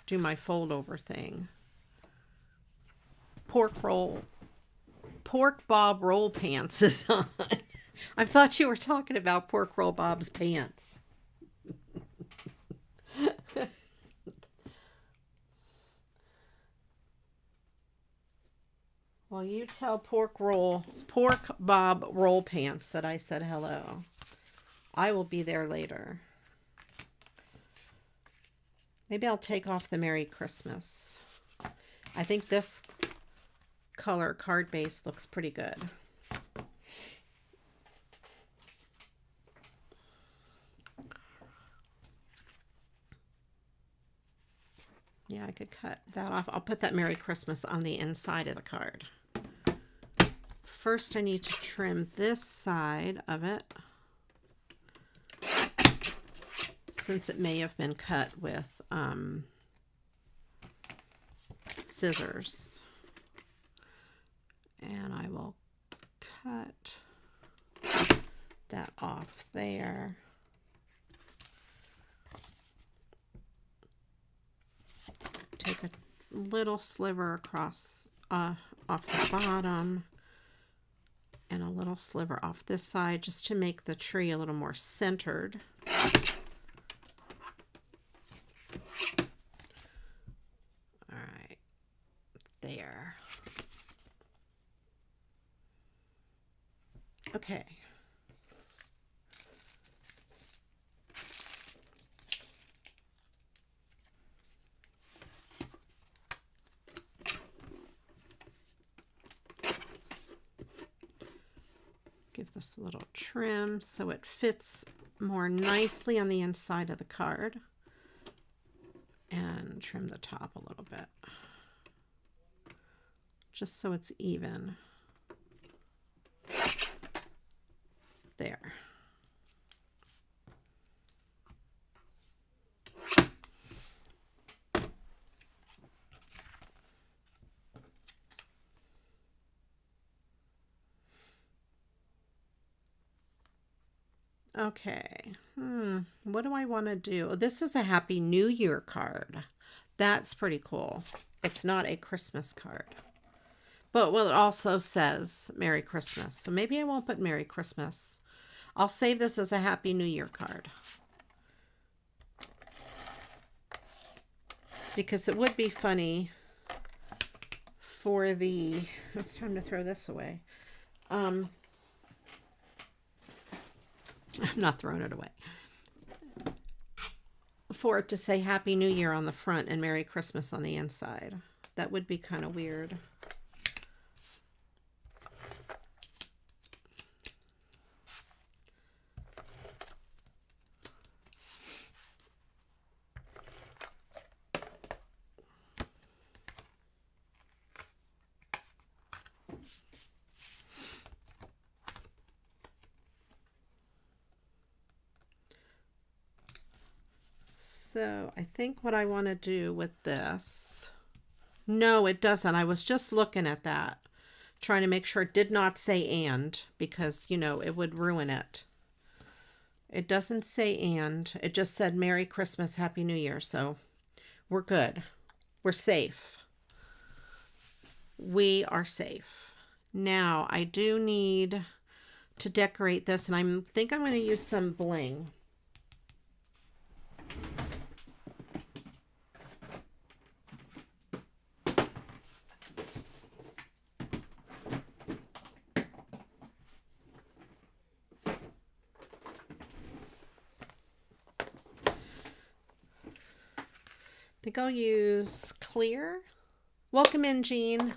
do my fold over thing. Pork Bob roll pants is on. I thought you were talking about Pork Roll Bob's pants. Well, you tell Pork Bob roll pants that I said hello. I will be there later. Maybe I'll take off the Merry Christmas. I think this color card base looks pretty good. Yeah, I could cut that off. I'll put that Merry Christmas on the inside of the card. First, I need to trim this side of it, since it may have been cut with scissors. And I will cut that off there. Take a little sliver across off the bottom and a little sliver off this side, just to make the tree a little more centered. All right, there. Okay. Give this a little trim so it fits more nicely on the inside of the card. And trim the top a little bit, just so it's even. There. Okay. What do I want to do? This is a Happy New Year card. That's pretty cool. It's not a Christmas card. But well, it also says Merry Christmas. So maybe I won't put Merry Christmas. I'll save this as a Happy New Year card. Because it would be funny for the... It's time to throw this away. I'm not throwing it away. For it to say Happy New Year on the front and Merry Christmas on the inside. That would be kind of weird. So I think what I want to do with this, no, it doesn't. I was just looking at that, trying to make sure it did not say and, because, you know, it would ruin it. It doesn't say and, it just said Merry Christmas, Happy New Year. So we're good. We're safe. We are safe. Now I do need to decorate this, and I think I'm going to use some bling. I think I'll use clear. Welcome in, Jean.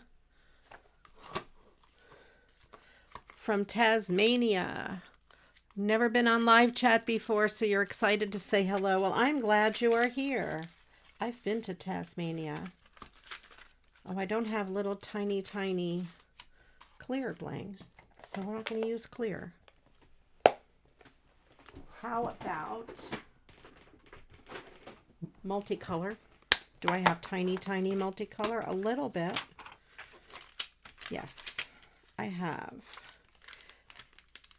From Tasmania. Never been on live chat before, so you're excited to say hello. Well, I'm glad you are here. I've been to Tasmania. Oh, I don't have little tiny clear bling, so we're not going to use clear. How about multicolor? Do I have tiny multicolor? A little bit. Yes, I have.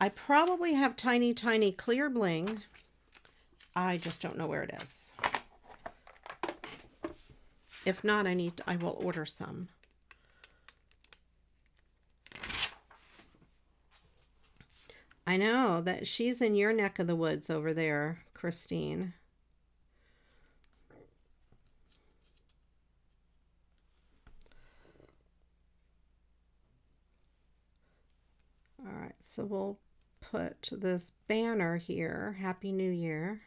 I probably have tiny clear bling. I just don't know where it is. If not, I will order some. I know that she's in your neck of the woods over there, Christine. All right, so we'll put this banner here, Happy New Year.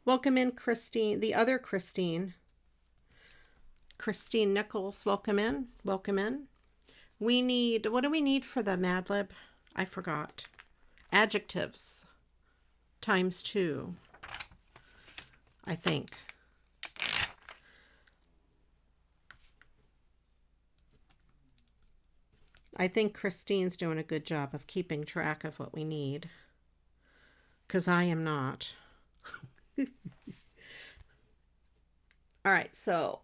Welcome in, Christine, the other Christine. Christine Nichols, welcome in, welcome in. We need, what do we need for the Mad Lib? I forgot. Adjectives ×2. I think. I think Christine's doing a good job of keeping track of what we need, because I am not. All right, so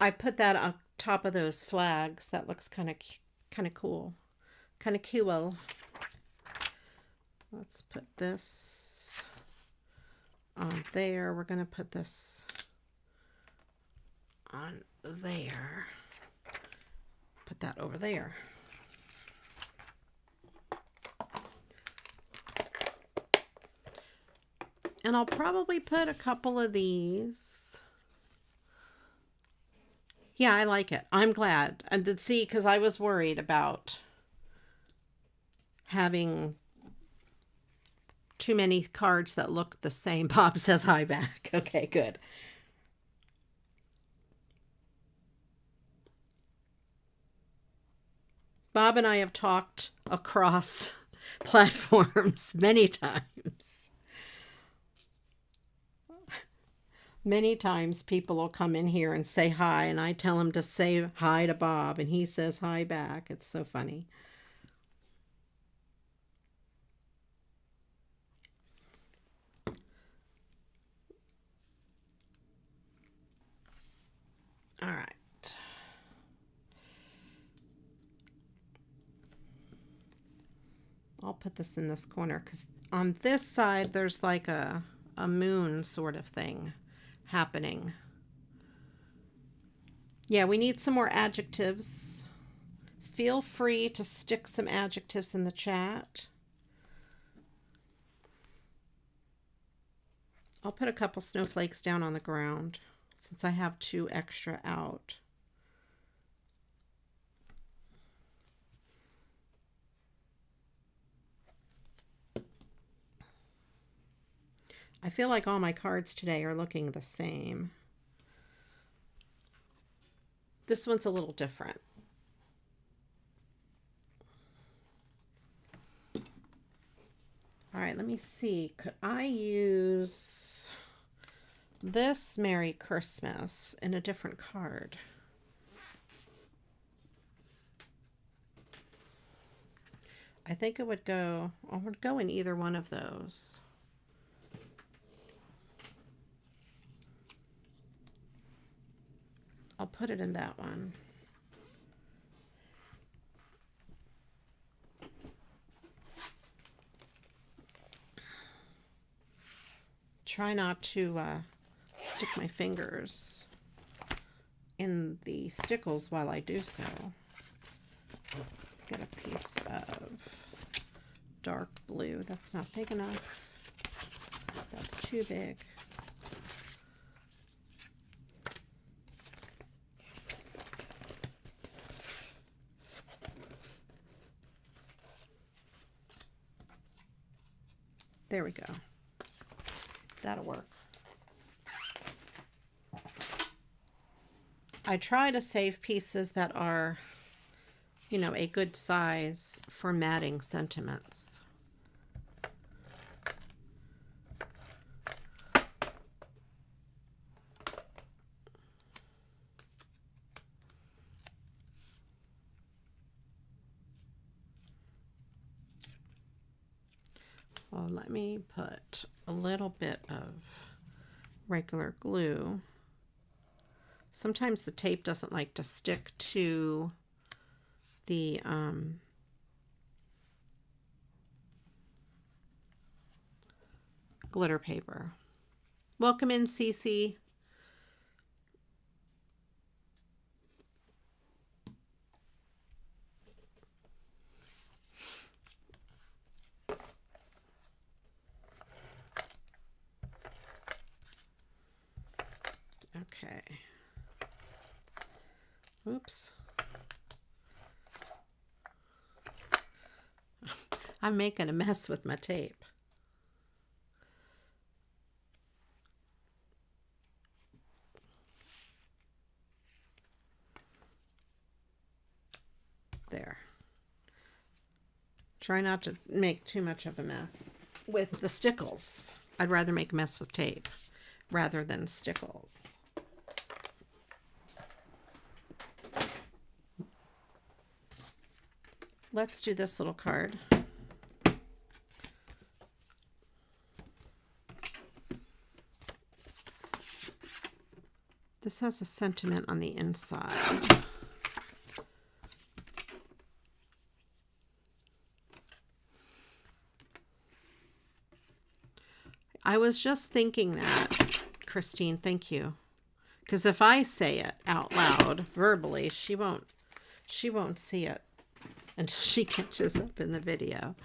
I put that on top of those flags. That looks kind of cool. Kind of cool. Let's put this on there. We're going to put this on there. Put that over there. And I'll probably put a couple of these. Yeah, I like it. I'm glad. And to see, because I was worried about having too many cards that look the same. Bob says hi back. Okay, good. Bob and I have talked across platforms many times. Many times people will come in here and say hi, and I tell him to say hi to Bob, and he says hi back. It's so funny. I'll put this in this corner because on this side there's like a moon sort of thing happening. Yeah, we need some more adjectives. Feel free to stick some adjectives in the chat. I'll put a couple snowflakes down on the ground since I have 2 extra out. I feel like all my cards today are looking the same. This one's a little different. All right, let me see. Could I use this Merry Christmas in a different card? I think it would go, I would go in either one of those. I'll put it in that one. Try not to stick my fingers in the stickles while I do so. Let's get a piece of dark blue. That's not big enough. That's too big. There we go. That'll work. I try to save pieces that are, you know, a good size for matting sentiments. Well, let me put a little bit of regular glue. Sometimes the tape doesn't like to stick to the glitter paper. Welcome in, Cece. Okay. Oops. I'm making a mess with my tape. There. Try not to make too much of a mess with the stickles. I'd rather make a mess with tape rather than stickles. Let's do this little card. This has a sentiment on the inside. I was just thinking that, Christine, thank you. Because if I say it out loud, verbally, she won't see it until she catches up in the video.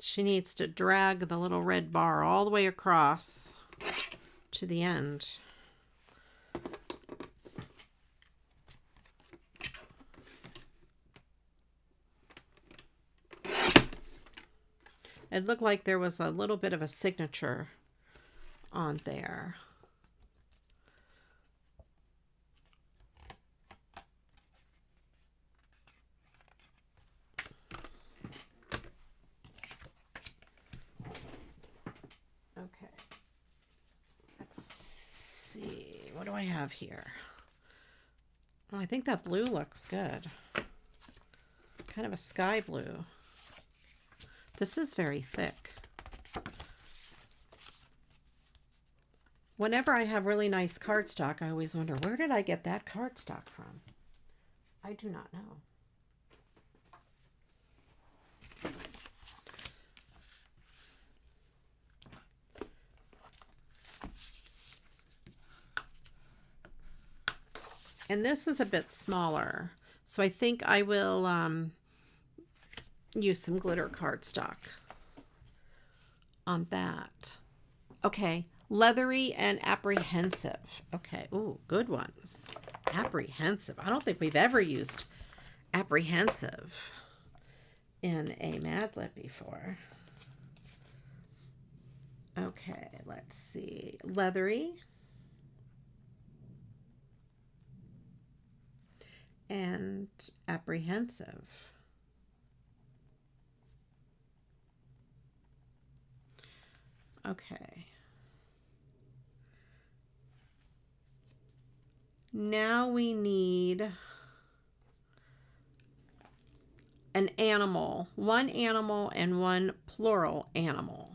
She needs to drag the little red bar all the way across to the end. It looked like there was a little bit of a signature on there. Okay. Let's see. What do I have here? Oh, I think that blue looks good. Kind of a sky blue. This is very thick. Whenever I have really nice cardstock, I always wonder, where did I get that cardstock from? I do not know. And this is a bit smaller, so I think I will use some glitter cardstock on that. Okay, leathery and apprehensive. Okay, ooh, good ones. Apprehensive. I don't think we've ever used apprehensive in a Mad Lib before. Okay, let's see. Leathery. And apprehensive. Okay. Now we need an animal, one animal and one plural animal.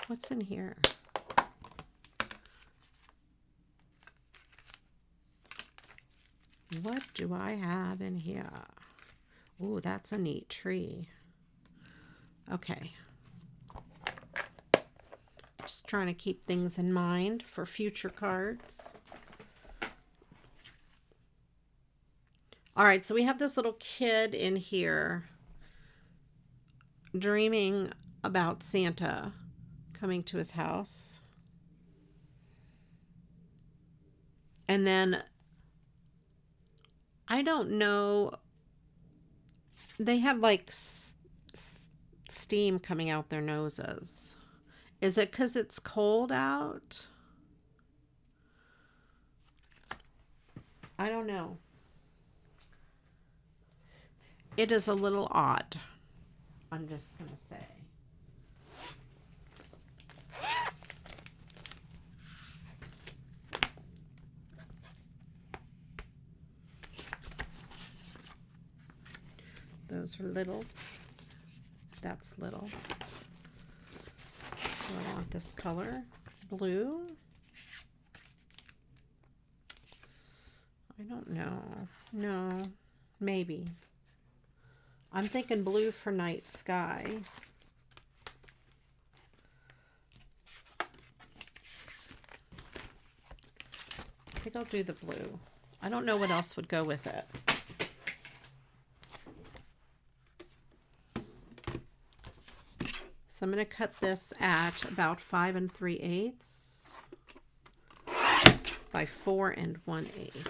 What's in here? What do I have in here? Ooh, that's a neat tree. Okay. Just trying to keep things in mind for future cards. All right, so we have this little kid in here dreaming about Santa coming to his house. And then, I don't know, they have like steam coming out their noses. Is it because it's cold out? I don't know. It is a little odd, I'm just going to say. Those are little. That's little. I want this color. Blue. I don't know. No. Maybe. I'm thinking blue for night sky. I think I'll do the blue. I don't know what else would go with it. So I'm going to cut this at about 5 3/8 by 4 1/8.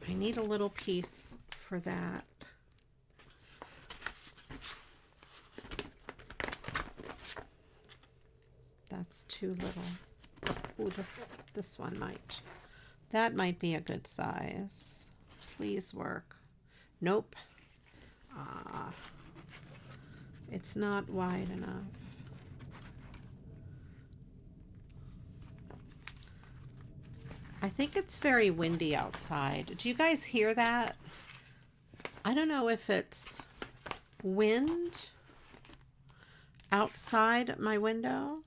I need a little piece for that. That's too little. Ooh, this one might. That might be a good size. Please work. Nope. It's not wide enough. I think it's very windy outside. Do you guys hear that? I don't know if it's wind outside my window.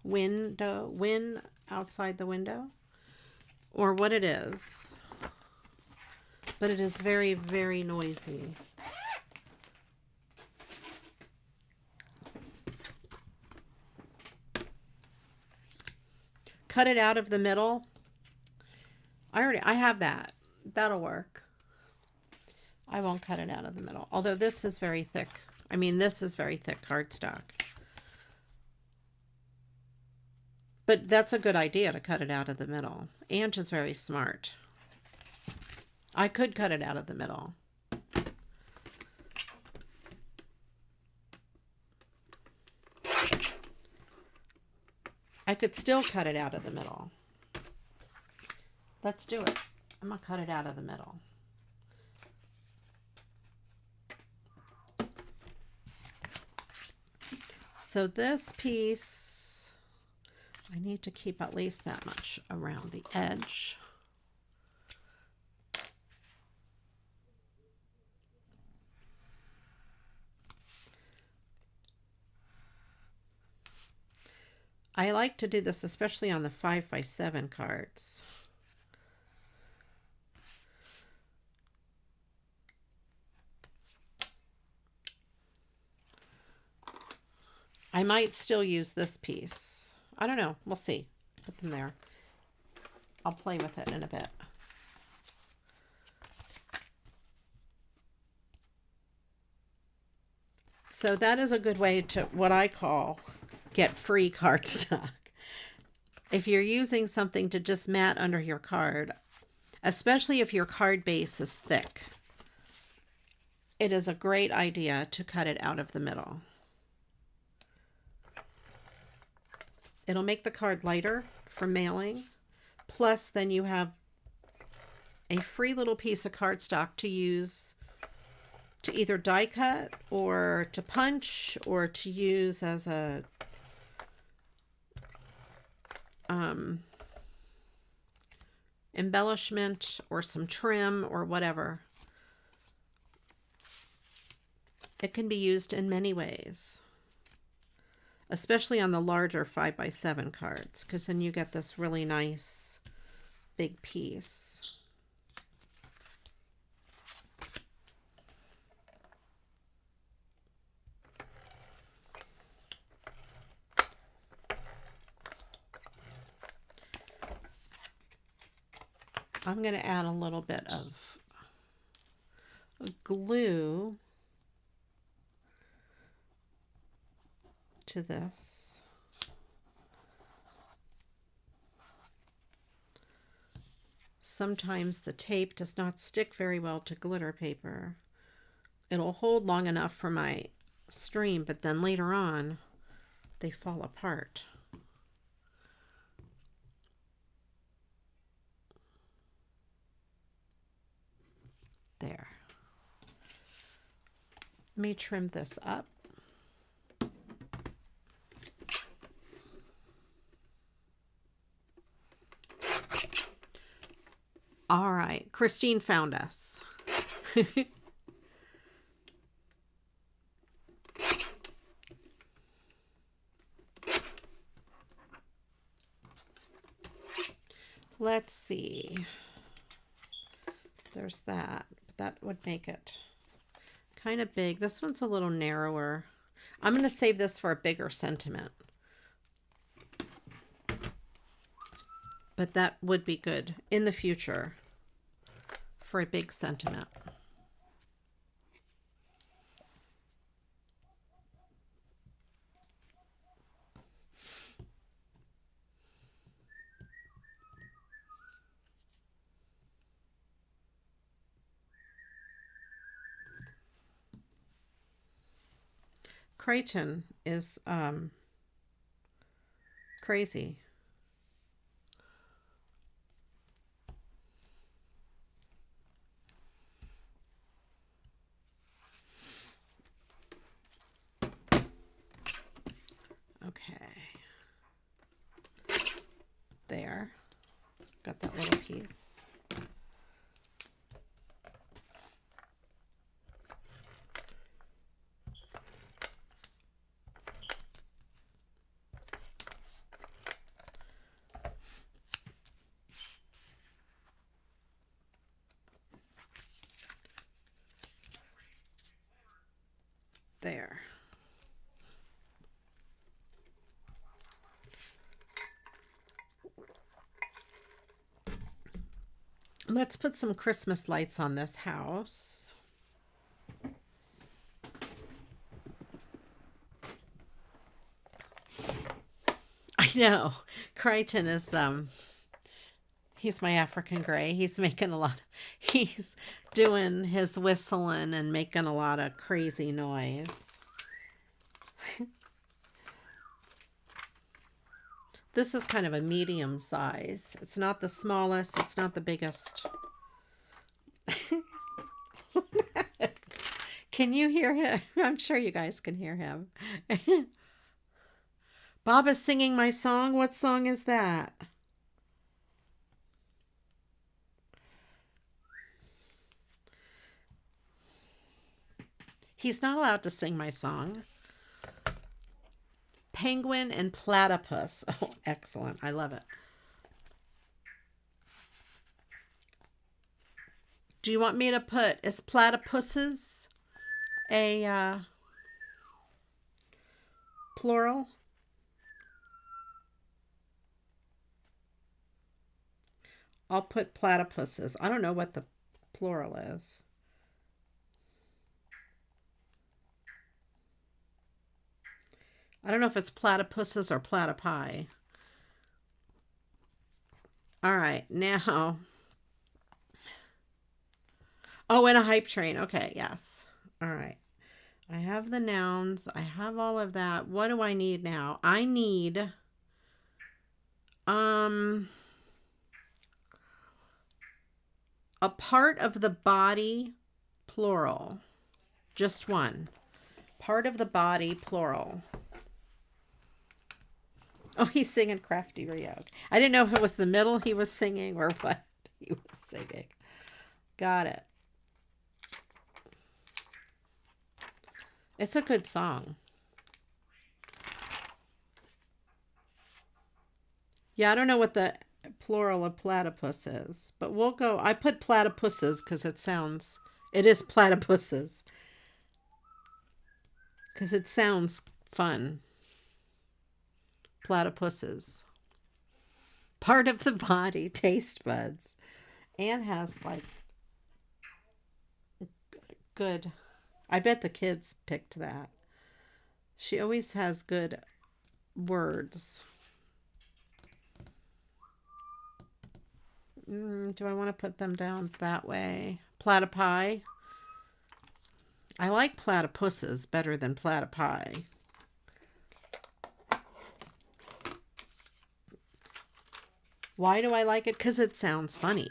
Wind outside the window, or what it is, but it is very, very noisy. Cut it out of the middle. I have that. That'll work. I won't cut it out of the middle, although this is very thick. I mean, this is very thick cardstock. But that's a good idea to cut it out of the middle. Ange is very smart. I could cut it out of the middle. I could still cut it out of the middle. Let's do it. I'm going to cut it out of the middle. So this piece, I need to keep at least that much around the edge. I like to do this especially on the 5x7 cards. I might still use this piece. I don't know. We'll see. Put them there. I'll play with it in a bit. So that is a good way to, what I call, get free cardstock. If you're using something to just mat under your card, especially if your card base is thick, it is a great idea to cut it out of the middle. It'll make the card lighter for mailing. Plus, then you have a free little piece of cardstock to use to either die cut or to punch or to use as a embellishment or some trim or whatever. It can be used in many ways, especially on the larger 5x7 cards, because then you get this really nice big piece. I'm going to add a little bit of glue to this. Sometimes the tape does not stick very well to glitter paper. It'll hold long enough for my stream, but then later on they fall apart. There. Let me trim this up. All right, Christine found us. Let's see. There's that. That would make it kind of big. This one's a little narrower. I'm going to save this for a bigger sentiment. But that would be good in the future for a big sentiment. Creighton is crazy. Okay. There. Got that little piece. There. Let's put some Christmas lights on this house. I know. Crichton is he's my African gray. He's making a lot. He's doing his whistling and making a lot of crazy noise. This is kind of a medium size. It's not the smallest. It's not the biggest. Can you hear him? I'm sure you guys can hear him. Bob is singing my song. What song is that? He's not allowed to sing my song. Penguin and platypus. Oh, excellent. I love it. Do you want me to put, is platypuses a plural? I'll put platypuses. I don't know what the plural is. I don't know if it's platypuses or platypi. All right, now. Oh, and a hype train. Okay, yes. All right. I have the nouns. I have all of that. What do I need now? I need a part of the body, plural. Just one. Part of the body, plural. Oh, he's singing CraftyRia. I didn't know if it was the middle he was singing or what he was singing. Got it. It's a good song. Yeah, I don't know what the plural of platypus is, but we'll go. I put platypuses because it is platypuses. Because it sounds fun. Platypuses. Part of the body, taste buds. Anne has like good. I bet the kids picked that. She always has good words. Do I want to put them down that way? Platypi. I like platypuses better than platypi. Why do I like it? Because it sounds funny.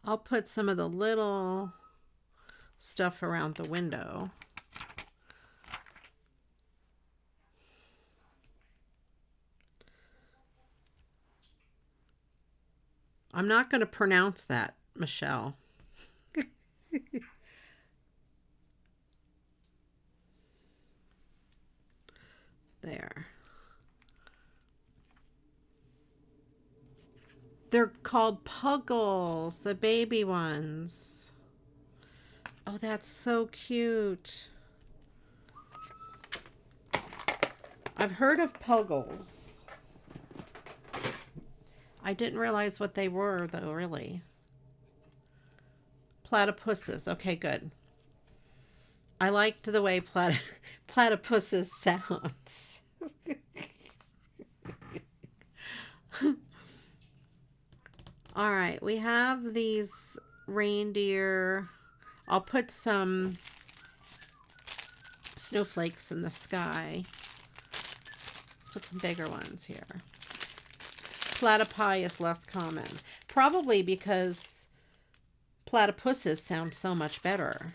I'll put some of the little stuff around the window. I'm not going to pronounce that, Michelle. There. They're called puggles, the baby ones. Oh, that's so cute. I've heard of puggles. I didn't realize what they were, though, really. Platypuses. Okay, good. I liked the way platypuses sounds. All right, we have these reindeer. I'll put some snowflakes in the sky. Let's put some bigger ones here. Platypi is less common. Probably because platypuses sound so much better.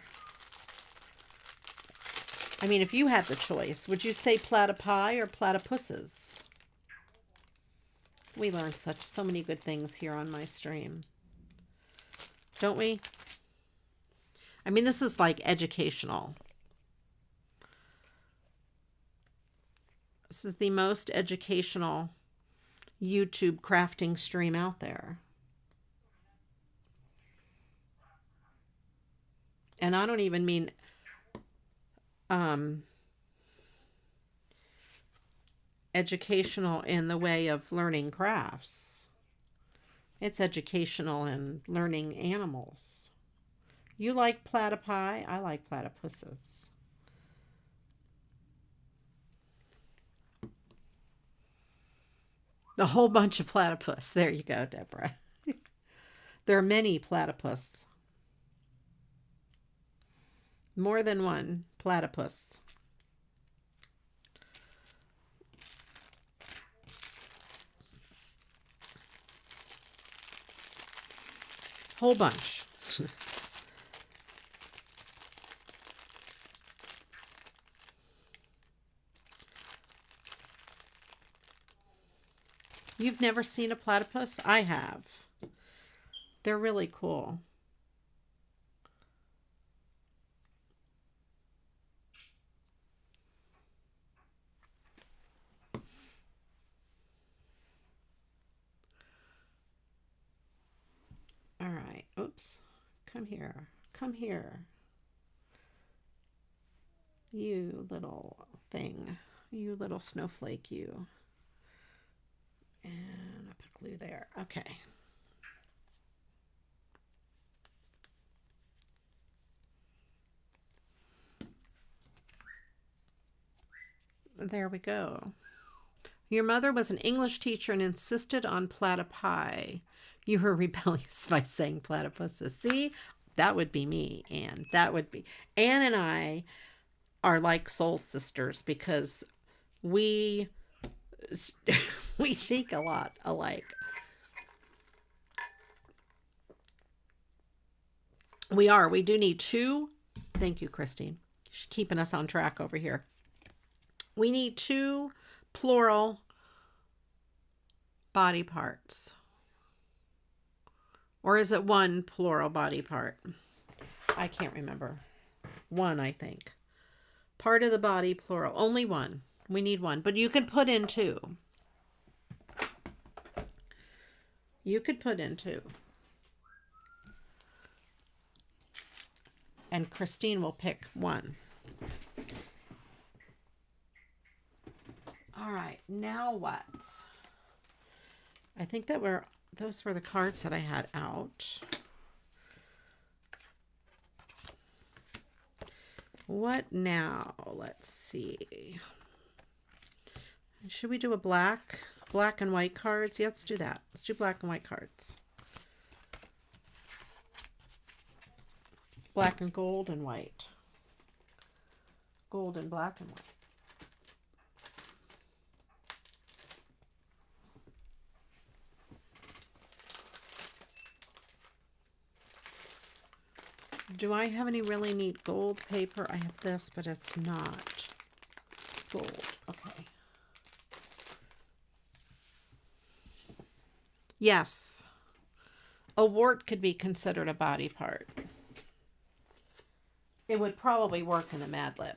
I mean, if you had the choice, would you say platypi or platypuses? We learn so many good things here on my stream. Don't we? I mean, this is like educational. This is the most educational YouTube crafting stream out there. And I don't even mean educational in the way of learning crafts. It's educational in learning animals. You like platypi? I like platypuses. A whole bunch of platypus. There you go, Deborah. There are many platypus. More than one platypus. whole bunch. You've never seen a platypus? I have. They're really cool. All right. Oops. Come here. Come here. You little thing. You little snowflake, you. And I put glue there. Okay. There we go. Your mother was an English teacher and insisted on platypi. You were rebellious by saying platypuses. See, that would be me, Anne. That would be. Anne and I are like soul sisters because we think a lot alike. We are. We do need 2. Thank you, Christine. She's keeping us on track over here. We need 2 plural body parts. Or is it 1 plural body part? I can't remember. 1, I think. Part of the body, plural. Only 1. We need 1. But you could put in 2. You could put in 2. And Christine will pick 1. All right, now what? I think that those were the cards that I had out. What now? Let's see. Should we do a black and white cards? Yeah, let's do that. Let's do black and white cards. Black and gold and white. Gold and black and white. Do I have any really neat gold paper? I have this, but it's not gold. Okay. Yes. A wart could be considered a body part. It would probably work in a Mad Lib.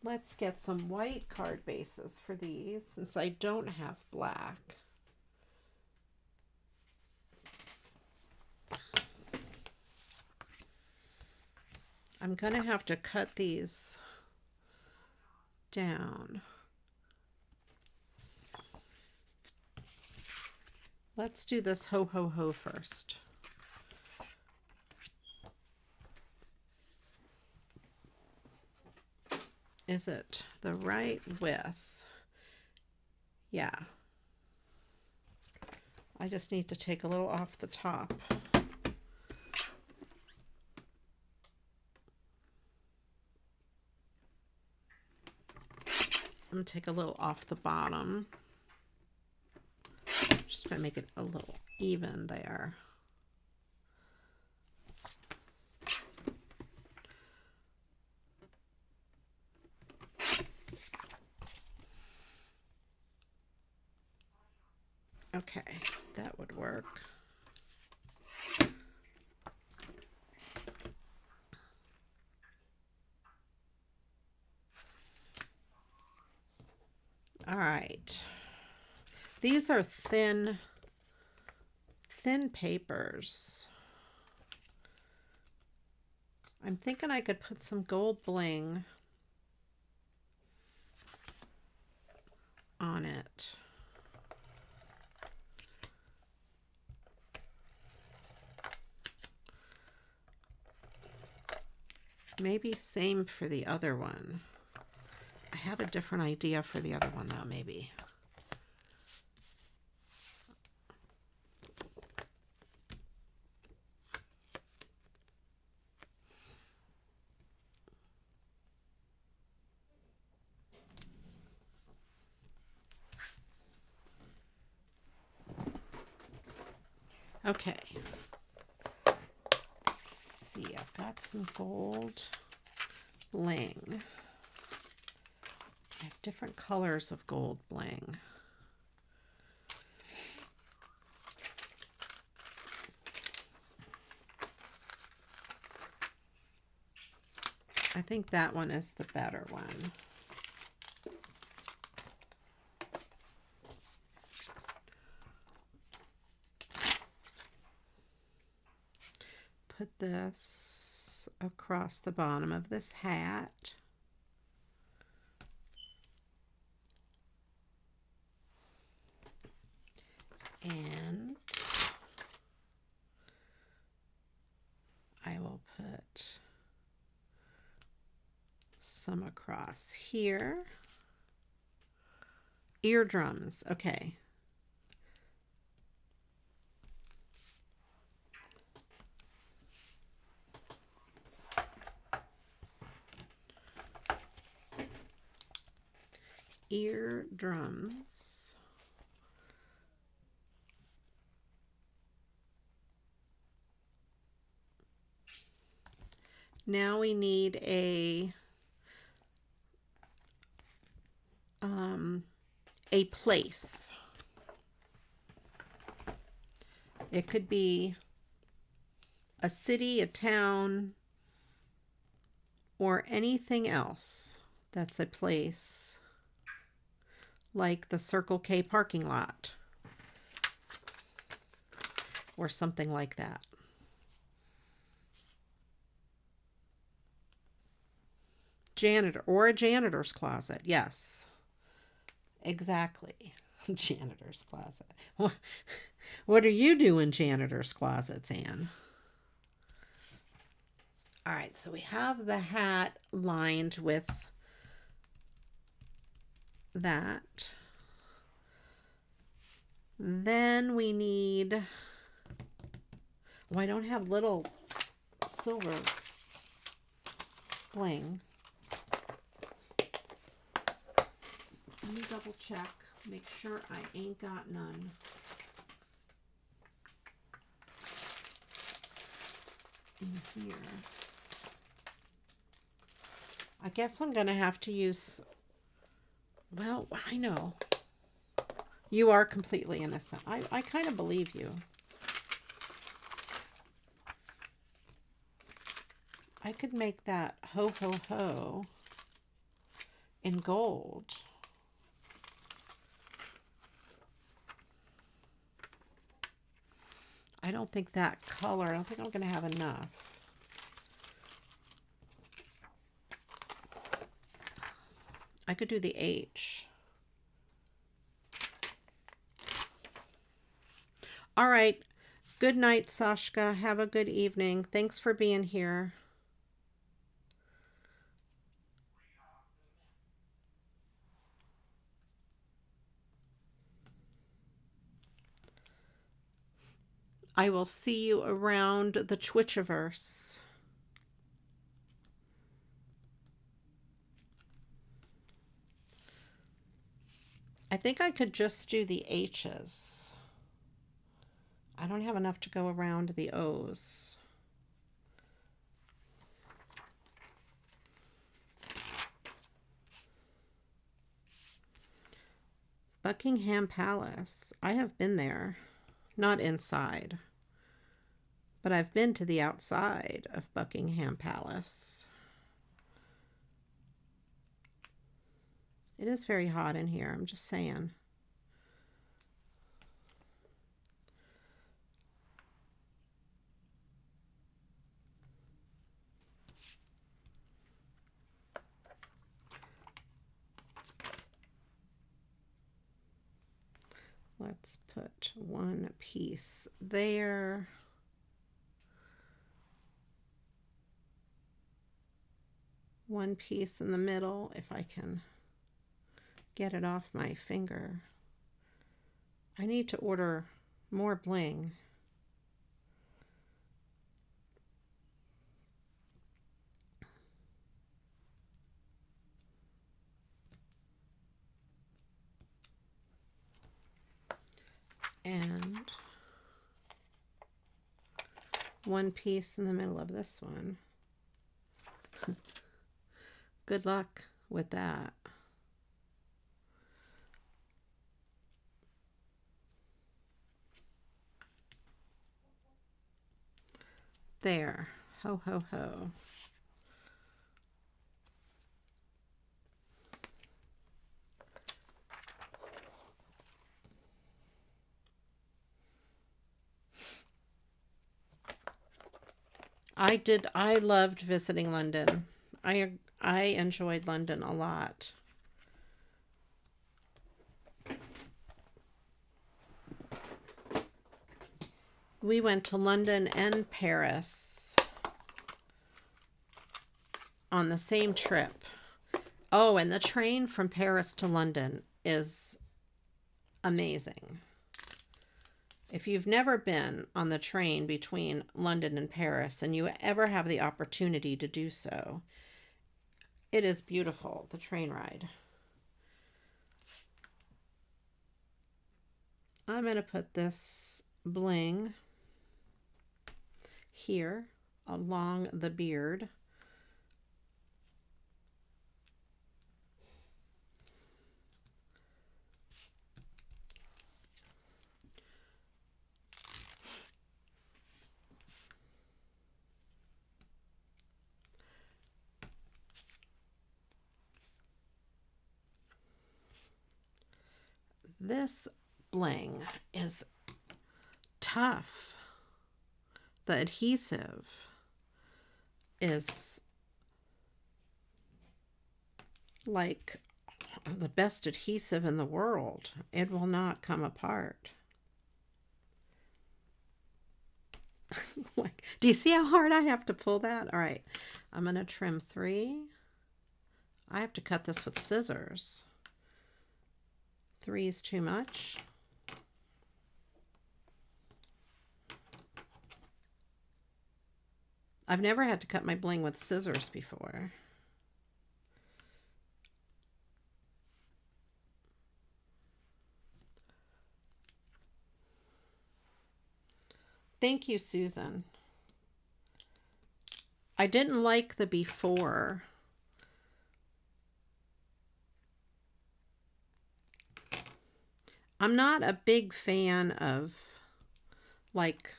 Let's get some white card bases for these since I don't have black. I'm going to have to cut these down. Let's do this ho ho ho first. Is it the right width? Yeah. I just need to take a little off the top. I'm going to take a little off the bottom. Just going to make it a little even there. Okay, that would work. All right. These are thin papers. I'm thinking I could put some gold bling on it. Maybe same for the other one. I have a different idea for the other one though, maybe. Okay. Let's see, I've got some gold bling. I have different colors of gold bling. I think that one is the better one. Put this across the bottom of this hat. And I will put some across here. Eardrums, okay. Eardrums. Now we need a place. It could be a city, a town, or anything else that's a place, like the Circle K parking lot or something like that. Janitor or a janitor's closet. Yes, exactly. Janitor's closet. What are you doing, janitor's closets, Anne? All right, so we have the hat lined with that. Then we need, oh, I don't have little silver bling. Let me double check, make sure I ain't got none. In here. I guess I'm going to have to use, well, I know. You are completely innocent. I kind of believe you. I could make that ho ho ho in gold. I don't think that color, I don't think I'm going to have enough. I could do the H. All right. Good night, Sashka. Have a good evening. Thanks for being here. I will see you around the Twitchiverse. I think I could just do the H's. I don't have enough to go around the O's. Buckingham Palace. I have been there. Not inside. But I've been to the outside of Buckingham Palace. It is very hot in here, I'm just saying. Let's put one piece there. One piece in the middle, if I can get it off my finger. I need to order more bling. And one piece in the middle of this one. Good luck with that. There. Ho, ho, ho. I loved visiting London. I enjoyed London a lot. We went to London and Paris on the same trip. Oh, and the train from Paris to London is amazing. If you've never been on the train between London and Paris and you ever have the opportunity to do so, it is beautiful, the train ride. I'm going to put this bling here along the beard. This bling is tough. The adhesive is like the best adhesive in the world. It will not come apart. Do you see how hard I have to pull that? All right, I'm going to trim 3. I have to cut this with scissors. 3 is too much. I've never had to cut my bling with scissors before. Thank you, Susan. I didn't like the before. I'm not a big fan of like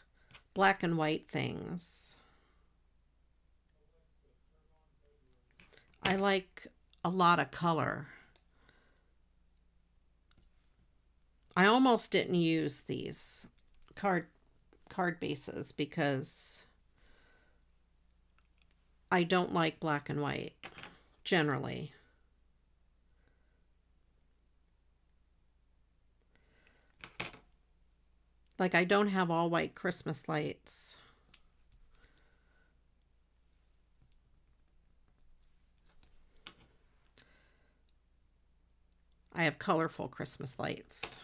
black and white things. I like a lot of color. I almost didn't use these card bases because I don't like black and white generally. Like, I don't have all white Christmas lights. I have colorful Christmas lights.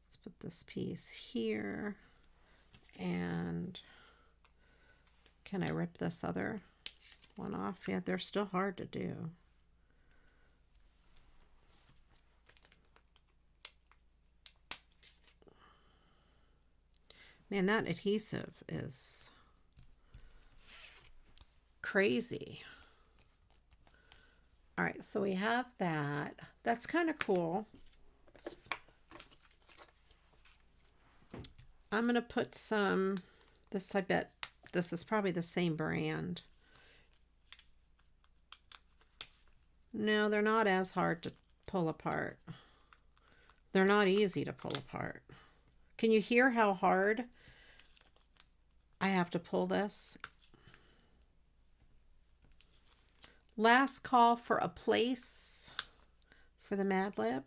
Let's put this piece here. And can I rip this other one off? Yeah, they're still hard to do. Man, that adhesive is crazy. All right, so we have that. That's kind of cool. I'm going to put some, this, I bet this is probably the same brand. No, they're not as hard to pull apart. They're not easy to pull apart. Can you hear how hard I have to pull this? Last call for a place for the Mad Lib.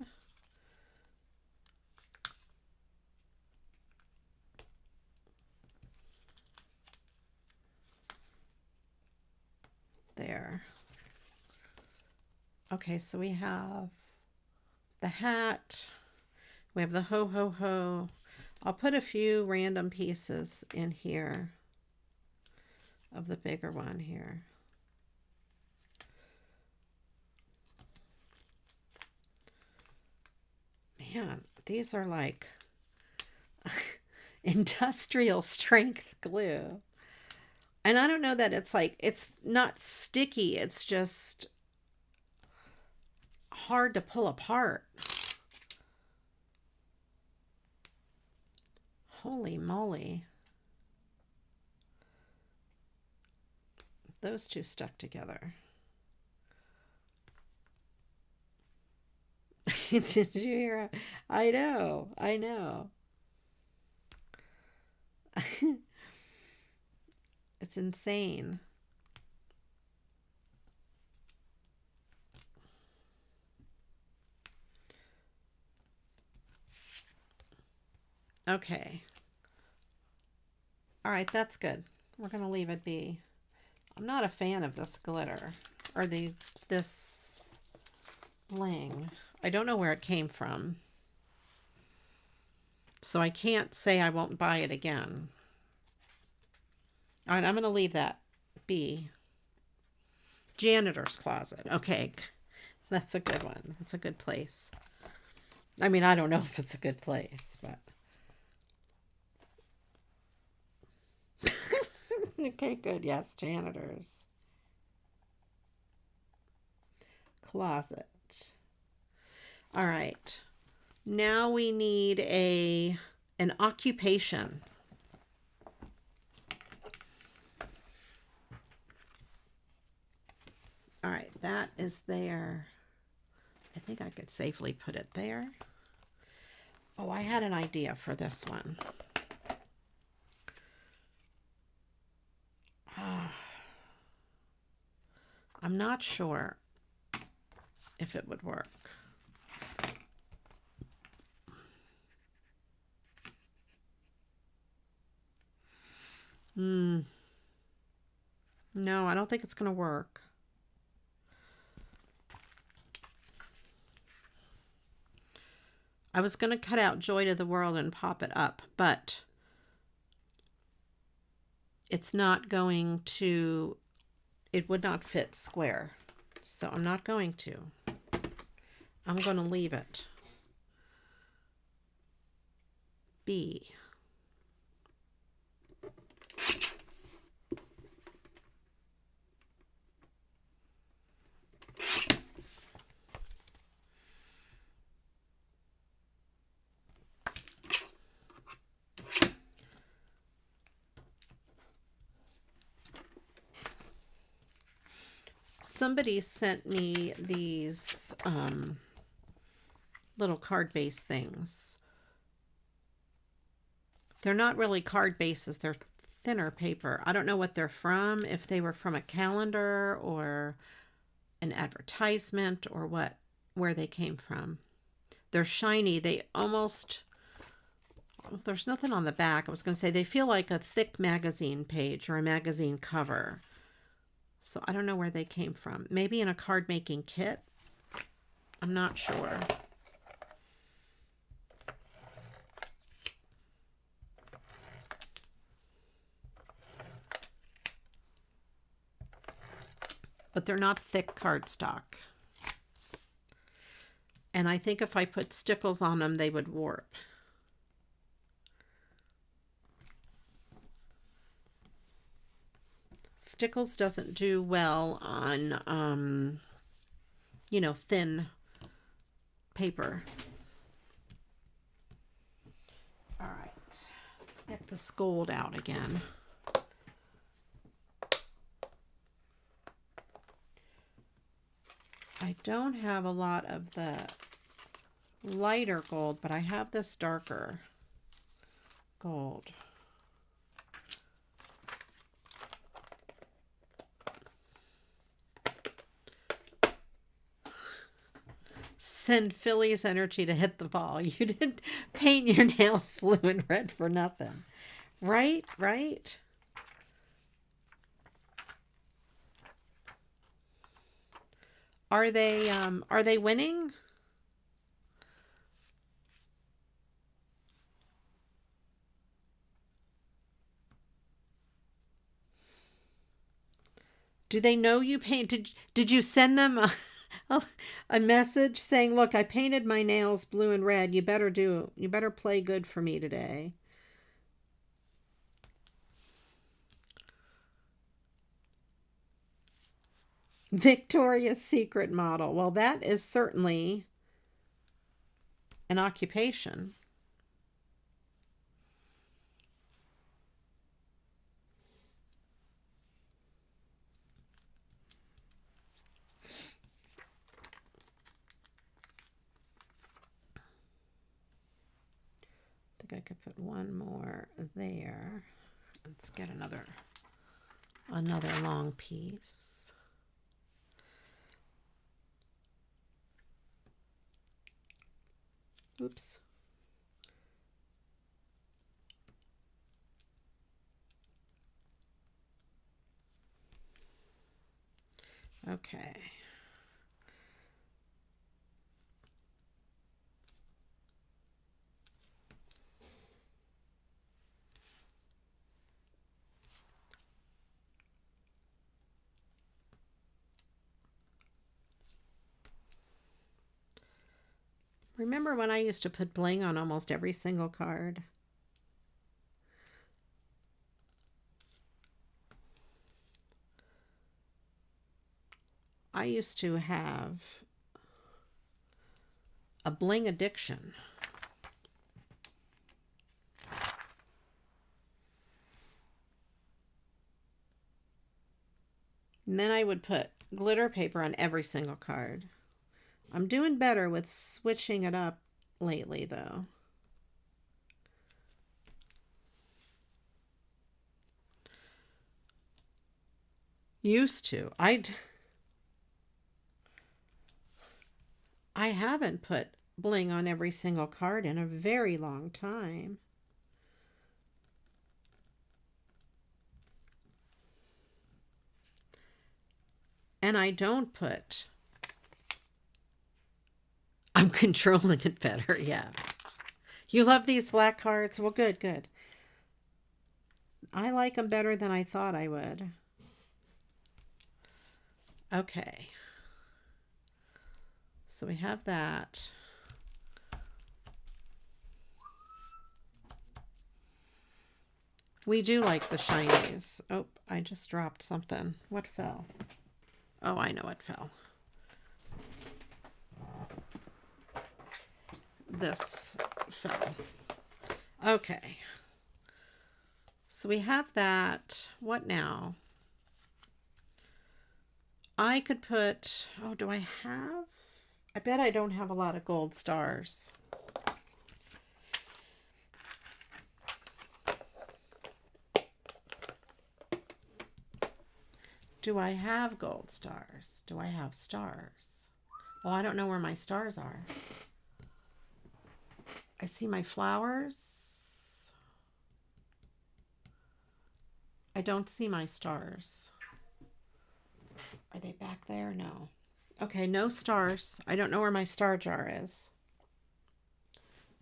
There. Okay, so we have the hat. We have the ho ho ho. I'll put a few random pieces in here of the bigger one here. Man, These are like industrial strength glue. And I don't know that it's like, it's not sticky. It's just hard to pull apart. Holy moly. Those two stuck together. Did you hear? I know. I know. It's insane. Okay. All right, that's good. We're going to leave it be. I'm not a fan of this glitter or this bling. I don't know where it came from. So I can't say I won't buy it again. All right, I'm going to leave that be. Janitor's closet. Okay, that's a good one. That's a good place. I mean, I don't know if it's a good place, but... Okay, good. Yes, janitor's closet. All right. Now we need an occupation. All right, that is there. I think I could safely put it there. Oh, I had an idea for this one. I'm not sure if it would work. No, I don't think it's going to work. I was going to cut out Joy to the World and pop it up, but it's not going to, it would not fit square. So I'm not going to. I'm going to leave it be. Somebody sent me these little card base things. They're not really card bases. They're thinner paper. I don't know what they're from, if they were from a calendar or an advertisement or what, where they came from. They're shiny. They almost, there's nothing on the back. I was going to say they feel like a thick magazine page or a magazine cover. So I don't know where they came from. Maybe in a card making kit. I'm not sure. But they're not thick cardstock. And I think if I put stickles on them, they would warp. Stickles doesn't do well on, you know, thin paper. All right, let's get this gold out again. I don't have a lot of the lighter gold, but I have this darker gold. Send Philly's energy to hit the ball. You didn't paint your nails blue and red for nothing. Right? Right? Are they winning? Do they know you paint? Did you send them a message saying, look, I painted my nails blue and red. You better play good for me today. Victoria's Secret model. Well, that is certainly an occupation. I think I could put one more there. Let's get another long piece. Oops. Okay. Remember when I used to put bling on almost every single card? I used to have a bling addiction. And then I would put glitter paper on every single card. I'm doing better with switching it up lately, though. Used to. I haven't put bling on every single card in a very long time. And I don't put... I'm controlling it better, yeah. You love these black cards? Well, good, good. I like them better than I thought I would. Okay. So we have that. We do like the shinies. Oh, I just dropped something. What fell? Oh, I know what fell. This fell. Okay. So we have that. What now? I could put, oh, do I have? I bet I don't have a lot of gold stars. Do I have gold stars? Do I have stars? Well, I don't know where my stars are. I see my flowers. I don't see my stars. Are they back there? No. Okay, no stars. I don't know where my star jar is.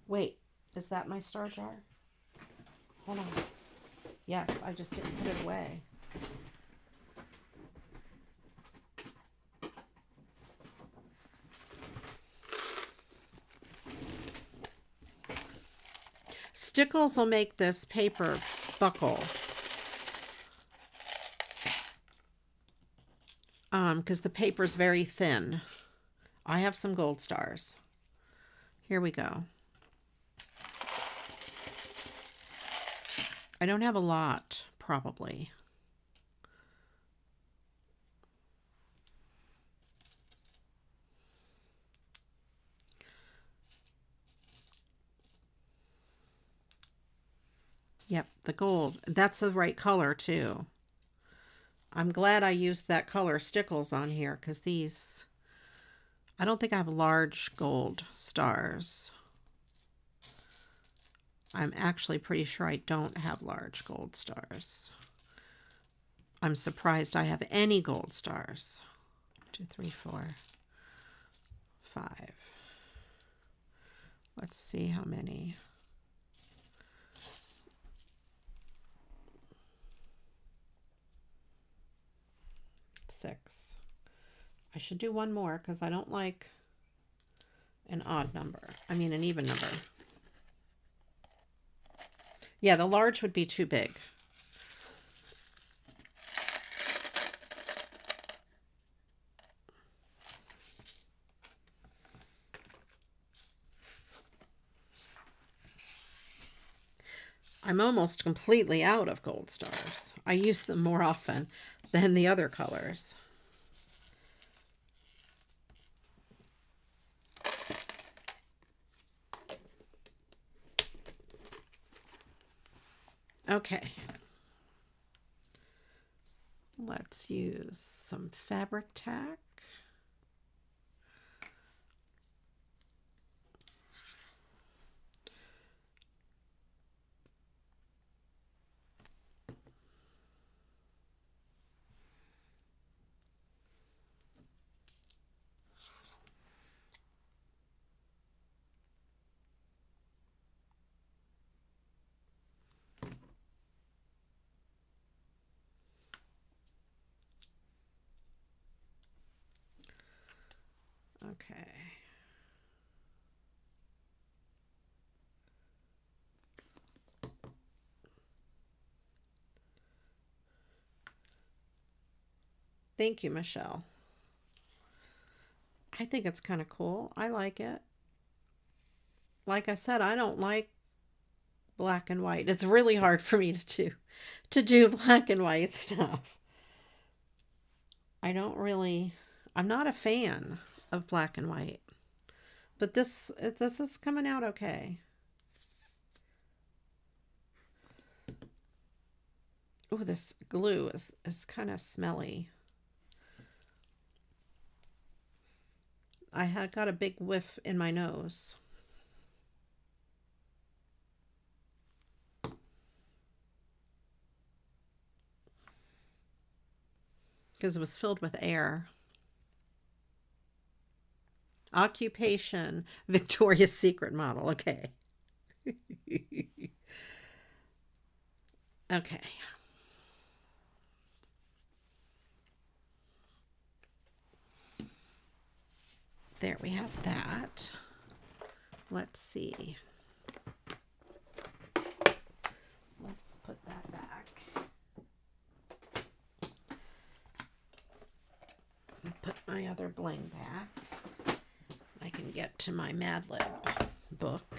Wait, is that my star jar? Hold on. Yes, I just didn't put it away. Stickles will make this paper buckle. Because the paper is very thin. I have some gold stars. Here we go. I don't have a lot, probably. Yep, the gold. That's the right color, too. I'm glad I used that color Stickles on here, because these... I don't think I have large gold stars. I'm actually pretty sure I don't have large gold stars. I'm surprised I have any gold stars. 2, 3, 4, 5. Let's see how many. Six. I should do one more because I don't like an odd number. I mean an even number. Yeah, the large would be too big. I'm almost completely out of gold stars. I use them more often than the other colors. Okay. Let's use some fabric tack. Okay. Thank you, Michelle. I think it's kind of cool. I like it. Like I said, I don't like black and white. It's really hard for me to do black and white stuff. I'm not a fan of black and white. But this is coming out okay. Oh, this glue is kind of smelly. I had got a big whiff in my nose. Because it was filled with air. Occupation, Victoria's Secret model. Okay. Okay. There we have that. Let's see. Let's put that back. Put my other bling back. I can get to my Mad Lib book.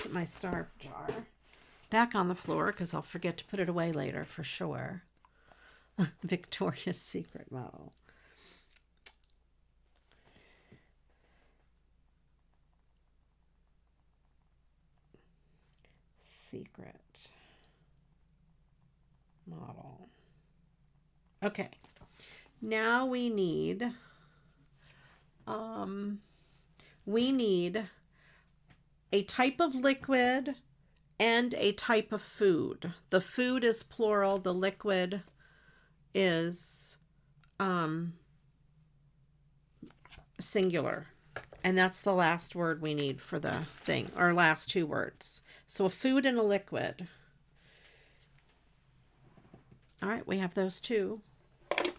Put my star jar back on the floor because I'll forget to put it away later for sure. Victoria's Secret model. Secret model. Okay. Now we need a type of liquid and a type of food. The food is plural, the liquid is singular. And that's the last word we need for the thing, or last two words. So a food and a liquid. All right, we have those two.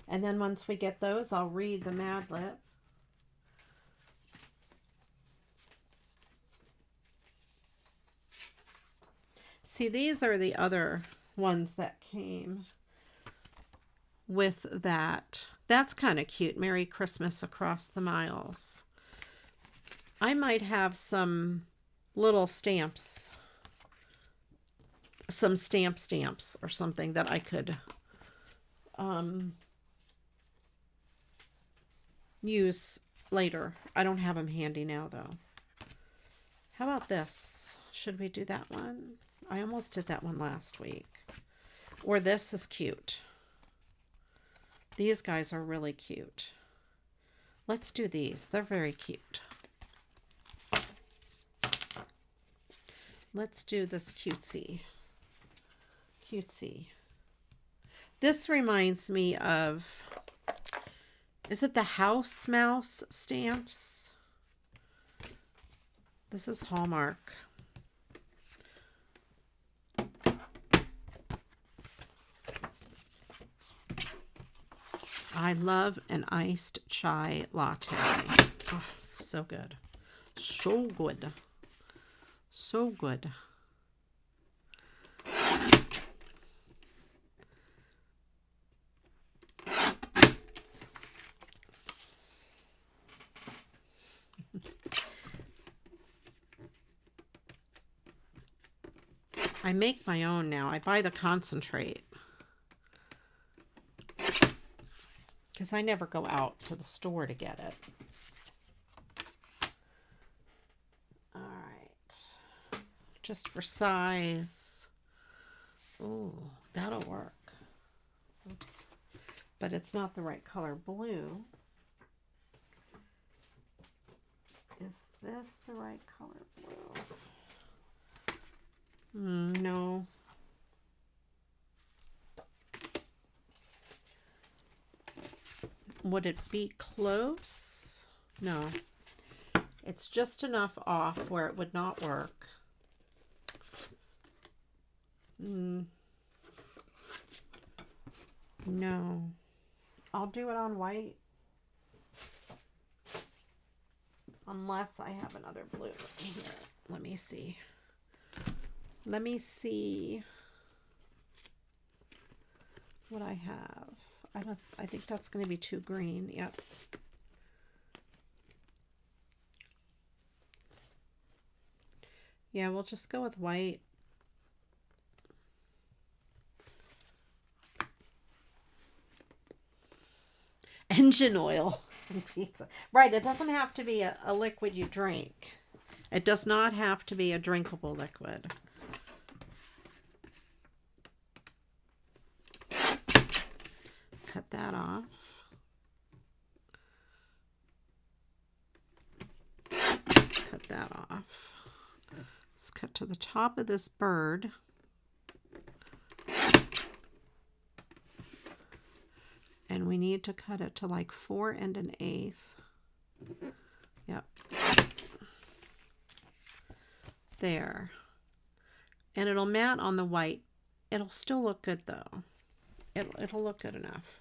And then once we get those, I'll read the Mad Lib. See, these are the other ones that came with that. That's kind of cute. Merry Christmas Across the Miles. I might have some little stamps, some stamps or something that I could use later. I don't have them handy now though. How about this? Should we do that one? I almost did that one last week. Or this is cute. These guys are really cute. Let's do these. They're very cute. Let's do this cutesy. This reminds me of, is it the House Mouse stamps? This is Hallmark. I love an iced chai latte. Oh, so good. So good. So good. I make my own now. I buy the concentrate. Because I never go out to the store to get it. All right. Just for size. Oh, that'll work. Oops. But it's not the right color blue. Is this the right color blue? No. Would it be close? No. It's just enough off where it would not work. No. I'll do it on white. Unless I have another blue. Here, let me see. Let me see what I have. I think that's going to be too green. Yep. Yeah, we'll just go with white. Engine oil and pizza. Right, it doesn't have to be a liquid you drink. It does not have to be a drinkable liquid. Cut that off. Cut that off. Let's cut to the top of this bird. And we need to cut it to like 4 1/8. Yep. There. And it'll mat on the white. It'll still look good though. It'll look good enough.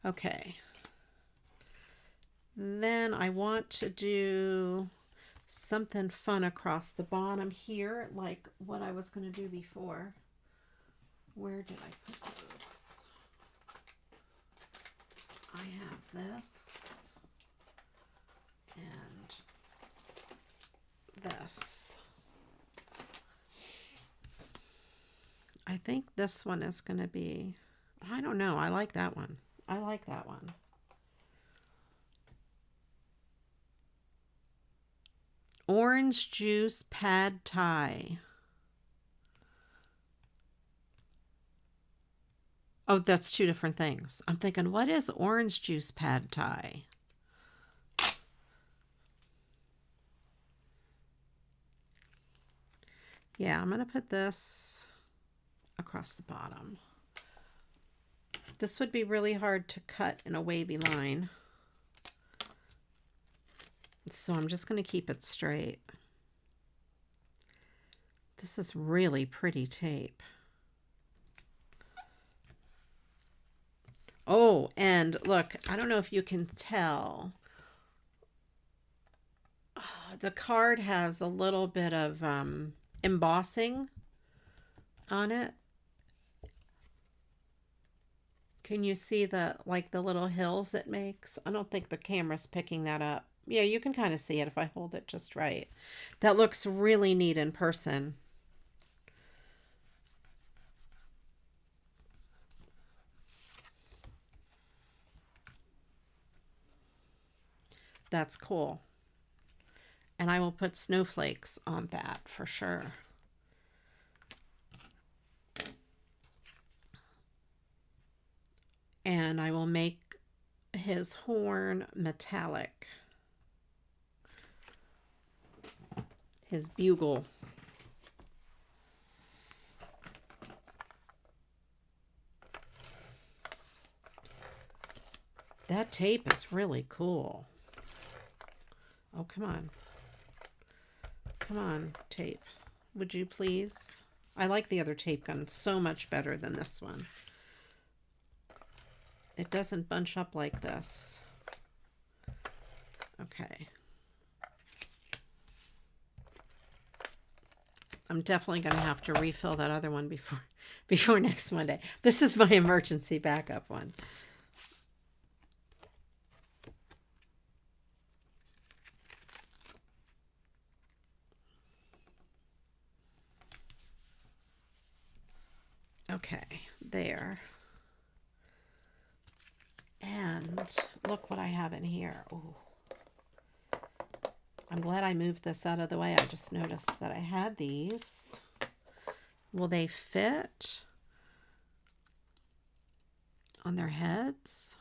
Okay. Then I want to do something fun across the bottom here, like what I was going to do before. Where did I put those? I have this and this. I think this one is going to be, I don't know, I like that one. I like that one. Orange juice pad thai. Oh, that's two different things. I'm thinking, what is orange juice pad thai? Yeah, I'm going to put this across the bottom. This would be really hard to cut in a wavy line. So I'm just going to keep it straight. This is really pretty tape. Oh, and look, I don't know if you can tell. The card has a little bit of embossing on it. Can you see the little hills it makes? I don't think the camera's picking that up. Yeah, you can kind of see it if I hold it just right. That looks really neat in person. That's cool. And I will put snowflakes on that for sure. And I will make his horn metallic. His bugle. That tape is really cool. Oh, come on. Come on, tape. Would you please? I like the other tape gun so much better than this one. It doesn't bunch up like this. Okay. I'm definitely going to have to refill that other one before next Monday. This is my emergency backup one. Okay, there. And look what I have in here. Ooh. I'm glad I moved this out of the way. I just noticed that I had these. Will they fit on their heads?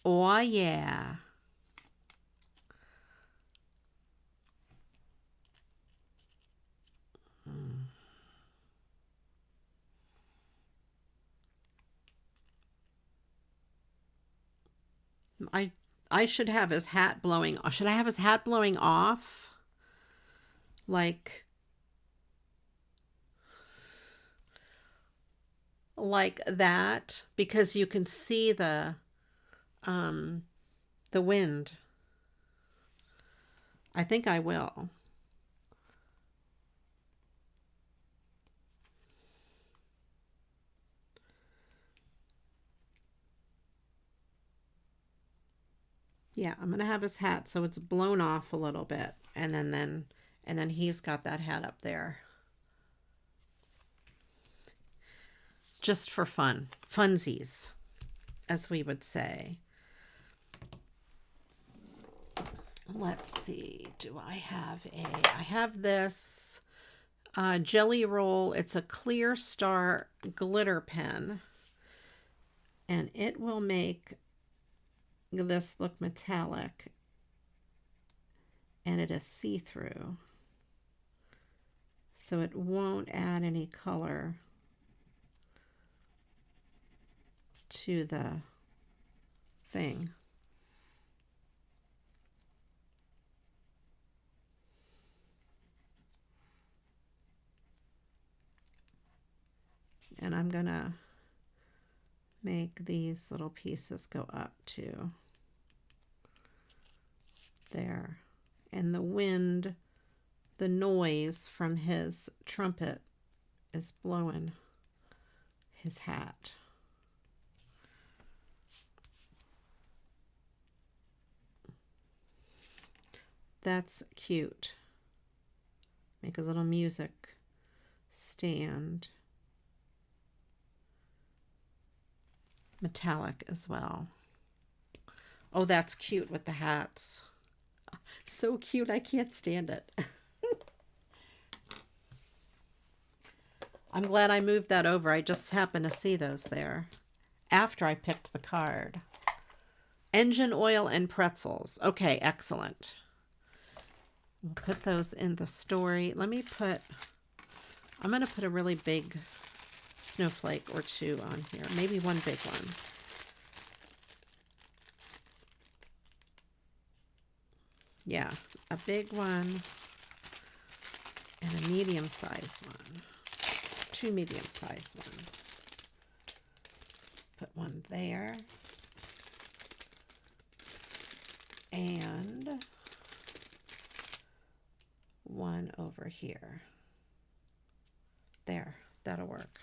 Oh, yeah. I should have his hat blowing. Should I have his hat blowing off? Like that, because you can see the wind. I think I will. Yeah, I'm gonna have his hat so it's blown off a little bit, and then he's got that hat up there. Just for fun. Funsies, as we would say. Let's see. Do I have I have this Jelly Roll. It's a Clear Star glitter pen. And it will make this look metallic. And it is see-through. So it won't add any color to the thing. And I'm gonna make these little pieces go up to there. And the wind, the noise from his trumpet is blowing his hat. That's cute. Make his little music stand. Metallic as well. Oh, that's cute with the hats. So cute, I can't stand it. I'm glad I moved that over. I just happened to see those there after I picked the card. Engine oil and pretzels. Okay, excellent. We'll put those in the story. I'm going to put a really big snowflake or two on here. Maybe one big one. Yeah, a big one and a medium-sized one. 2 medium-sized ones. Put one there. And one over here. There, that'll work.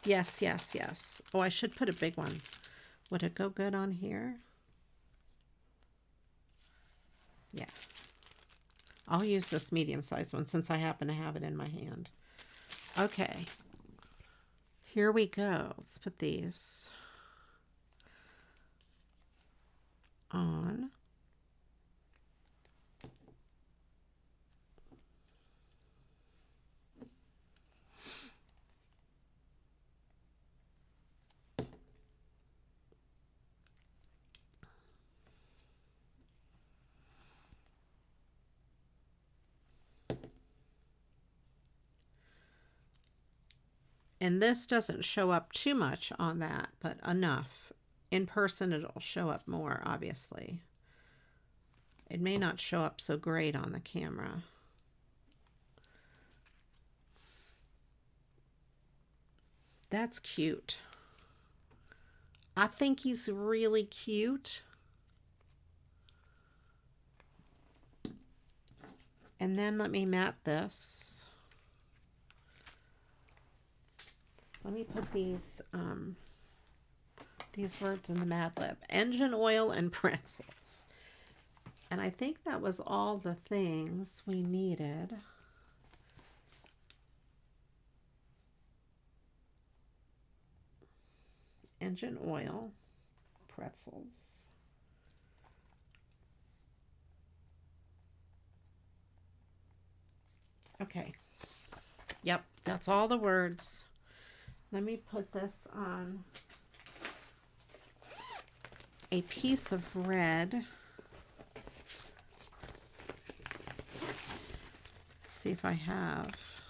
Yes, yes, yes. Oh, I should put a big one. Would it go good on here? Yeah. I'll use this medium-sized one since I happen to have it in my hand. Okay. Here we go. Let's put these on. And this doesn't show up too much on that, but enough. in person it'll show up more, obviously. It may not show up so great on the camera. That's cute. I think he's really cute. And then let me mat this. Let me put these words in the Mad Lib. Engine oil and pretzels. And I think that was all the things we needed. Engine oil, pretzels. Okay. Yep, that's all the words. Let me put this on a piece of red. Let's see if I have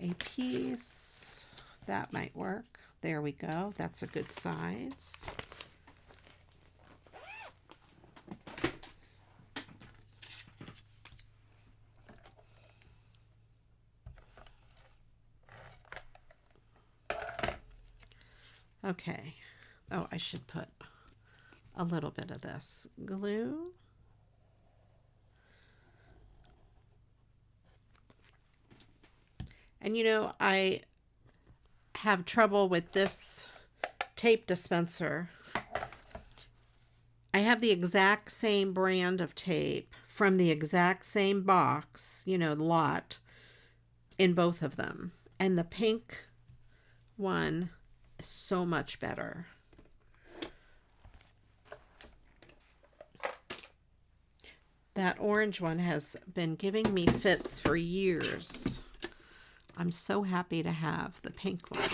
a piece. That might work. There we go. That's a good size. Okay. Oh, I should put a little bit of this glue. And you know, I have trouble with this tape dispenser. I have the exact same brand of tape from the exact same box, you know, lot in both of them. And the pink one is so much better. That orange one has been giving me fits for years. I'm so happy to have the pink one.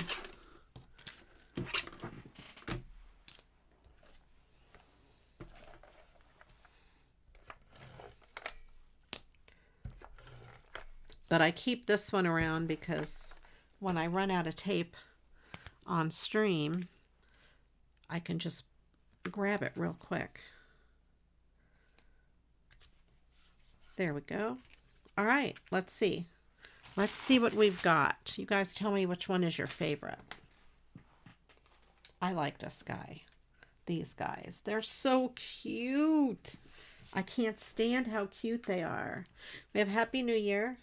But I keep this one around because when I run out of tape on stream, I can just grab it real quick. There we go. All right, let's see. Let's see what we've got. You guys tell me which one is your favorite. I like this guy. These guys. They're so cute. I can't stand how cute they are. We have Happy New Year.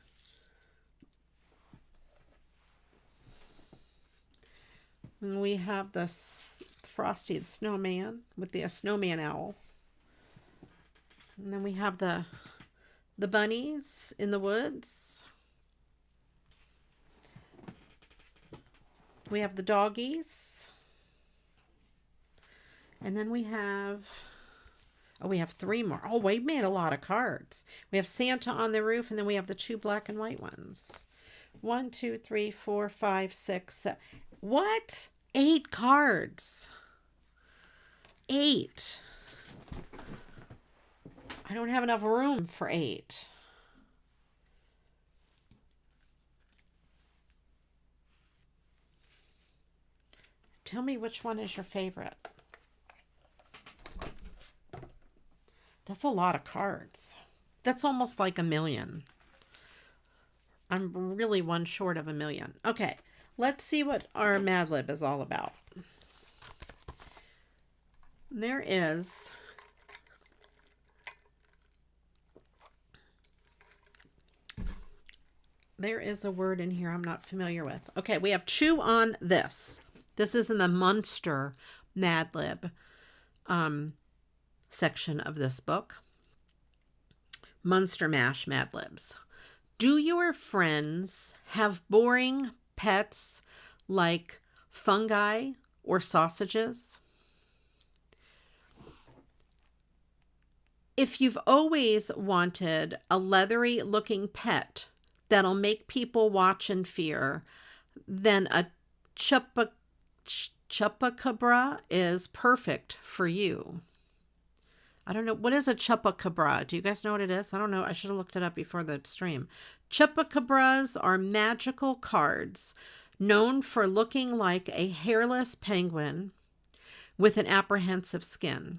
And we have this Frosty the Snowman with the snowman owl. And then we have the bunnies in the woods. We have the doggies. And then we have, oh, we have 3 more. Oh, we made a lot of cards. We have Santa on the roof, and then we have the 2 black and white ones. 1, 2, 3, 4, 5, 6, 7. What? 8 cards. 8. I don't have enough room for 8. Tell me which one is your favorite. That's a lot of cards. That's almost like 1,000,000. I'm really one short of 1,000,000. Okay, let's see what our Mad Lib is all about. There is a word in here I'm not familiar with. Okay, we have chew on this. This is in the Monster Mad Lib section of this book. Monster Mash Mad Libs. Do your friends have boring pets like fungi or sausages? If you've always wanted a leathery looking pet that'll make people watch in fear, then a chupacabra is perfect for you. I don't know. What is a chupacabra? Do you guys know what it is? I don't know. I should have looked it up before the stream. Chupacabras are magical cards known for looking like a hairless penguin with an apprehensive skin.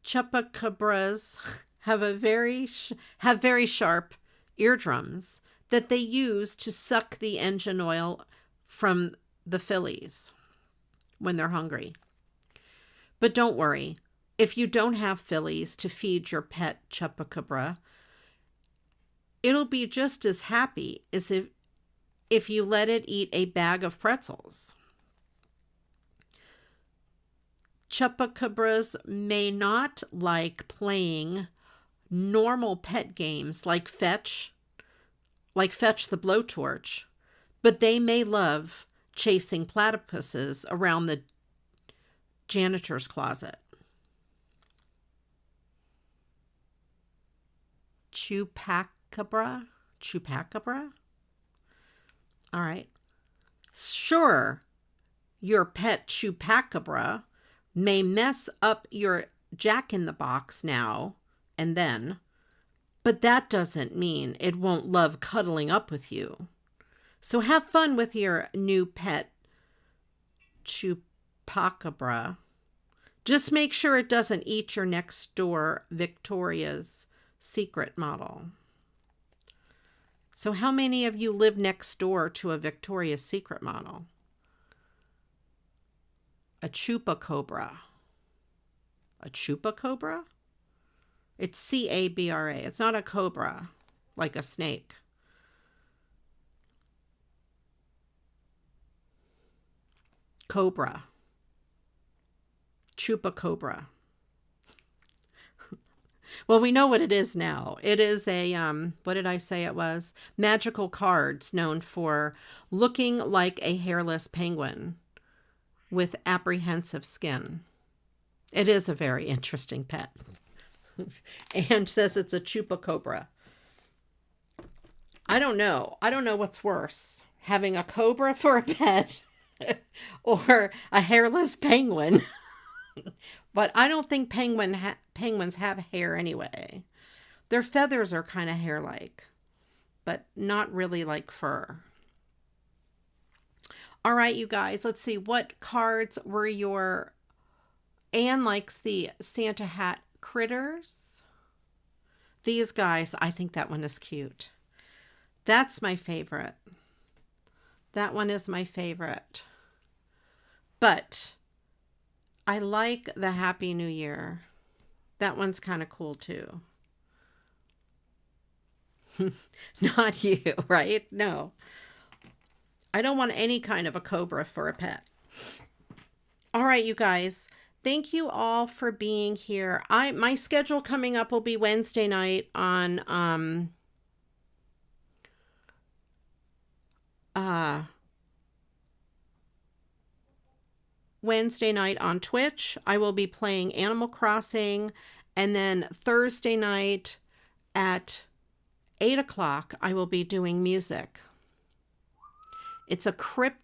Chupacabras have very sharp eardrums that they use to suck the engine oil from the fillies when they're hungry. But don't worry, if you don't have fillies to feed your pet chupacabra, it'll be just as happy as if you let it eat a bag of pretzels. Chupacabras may not like playing normal pet games like Fetch the Blowtorch, but they may love chasing platypuses around the janitor's closet. Chupacabra? All right. Sure, your pet chupacabra may mess up your jack-in-the-box now and then, but that doesn't mean it won't love cuddling up with you. So have fun with your new pet chupacabra. Just make sure it doesn't eat your next door Victoria's Secret model. So how many of you live next door to a Victoria's Secret model? A chupacabra. A chupacabra? It's C-A-B-R-A. It's not a cobra, like a snake. Cobra. Chupacabra. Well, we know what it is now. It is a, what did I say it was? Magical cards known for looking like a hairless penguin with apprehensive skin. It is a very interesting pet. And says it's a chupacabra. I don't know. I don't know what's worse, having a cobra for a pet or a hairless penguin. But I don't think penguins have hair anyway. Their feathers are kind of hair-like, but not really like fur. All right, you guys, let's see. What cards were your... Anne likes the Santa hat critters. These guys, I think that one is cute. That's my favorite. That one is my favorite. But I like the Happy New Year. That one's kind of cool too. Not you, right? No. I don't want any kind of a cobra for a pet. All right, you guys. Thank you all for being here. My schedule coming up will be Wednesday night on Wednesday night on Twitch. I will be playing Animal Crossing, and then Thursday night at 8 o'clock I will be doing music. It's a cryptid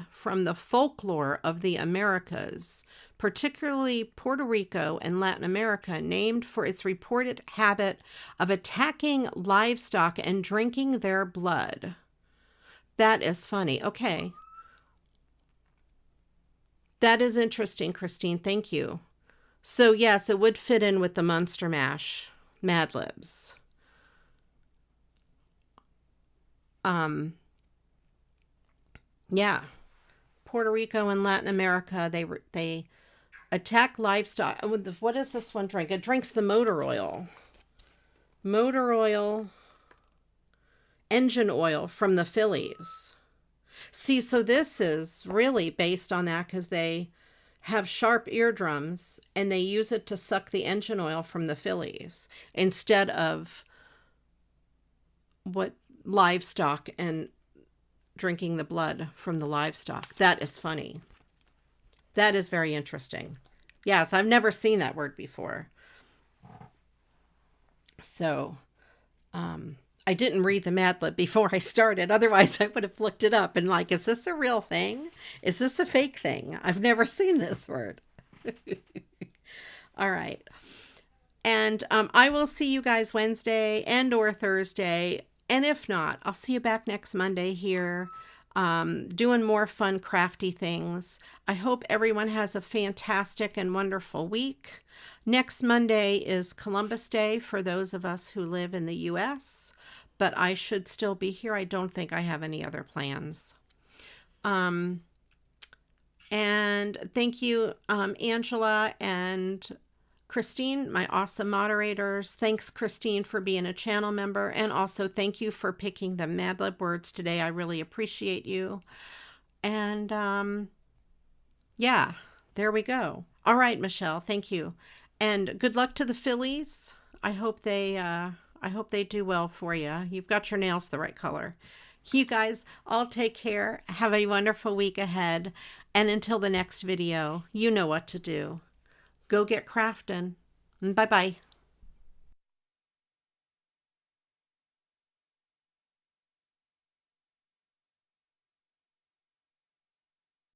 from the folklore of the Americas, particularly Puerto Rico and Latin America, named for its reported habit of attacking livestock and drinking their blood. That is funny. Okay. That is interesting, Christine. Thank you. So yes, it would fit in with the Monster Mash Mad Libs. Yeah. Puerto Rico and Latin America, they attack livestock. What does this one drink? It drinks the motor oil. Motor oil, engine oil from the fillies. See, so this is really based on that because they have sharp eardrums and they use it to suck the engine oil from the fillies instead of what livestock and drinking the blood from the livestock. That is funny. That is very interesting. Yes, I've never seen that word before. So, I didn't read the Mad Lib before I started. Otherwise, I would have looked it up and like, is this a real thing? Is this a fake thing? I've never seen this word. All right. And I will see you guys Wednesday and or Thursday. And if not, I'll see you back next Monday here doing more fun, crafty things. I hope everyone has a fantastic and wonderful week. Next Monday is Columbus Day for those of us who live in the U.S., but I should still be here. I don't think I have any other plans. And thank you, Angela and Christine, my awesome moderators. Thanks, Christine, for being a channel member. And also thank you for picking the Mad Lib words today. I really appreciate you. And yeah, there we go. All right, Michelle, thank you. And good luck to the Phillies. I hope they do well for you. You've got your nails the right color. You guys all take care. Have a wonderful week ahead. And until the next video, you know what to do. Go get crafting. Bye-bye.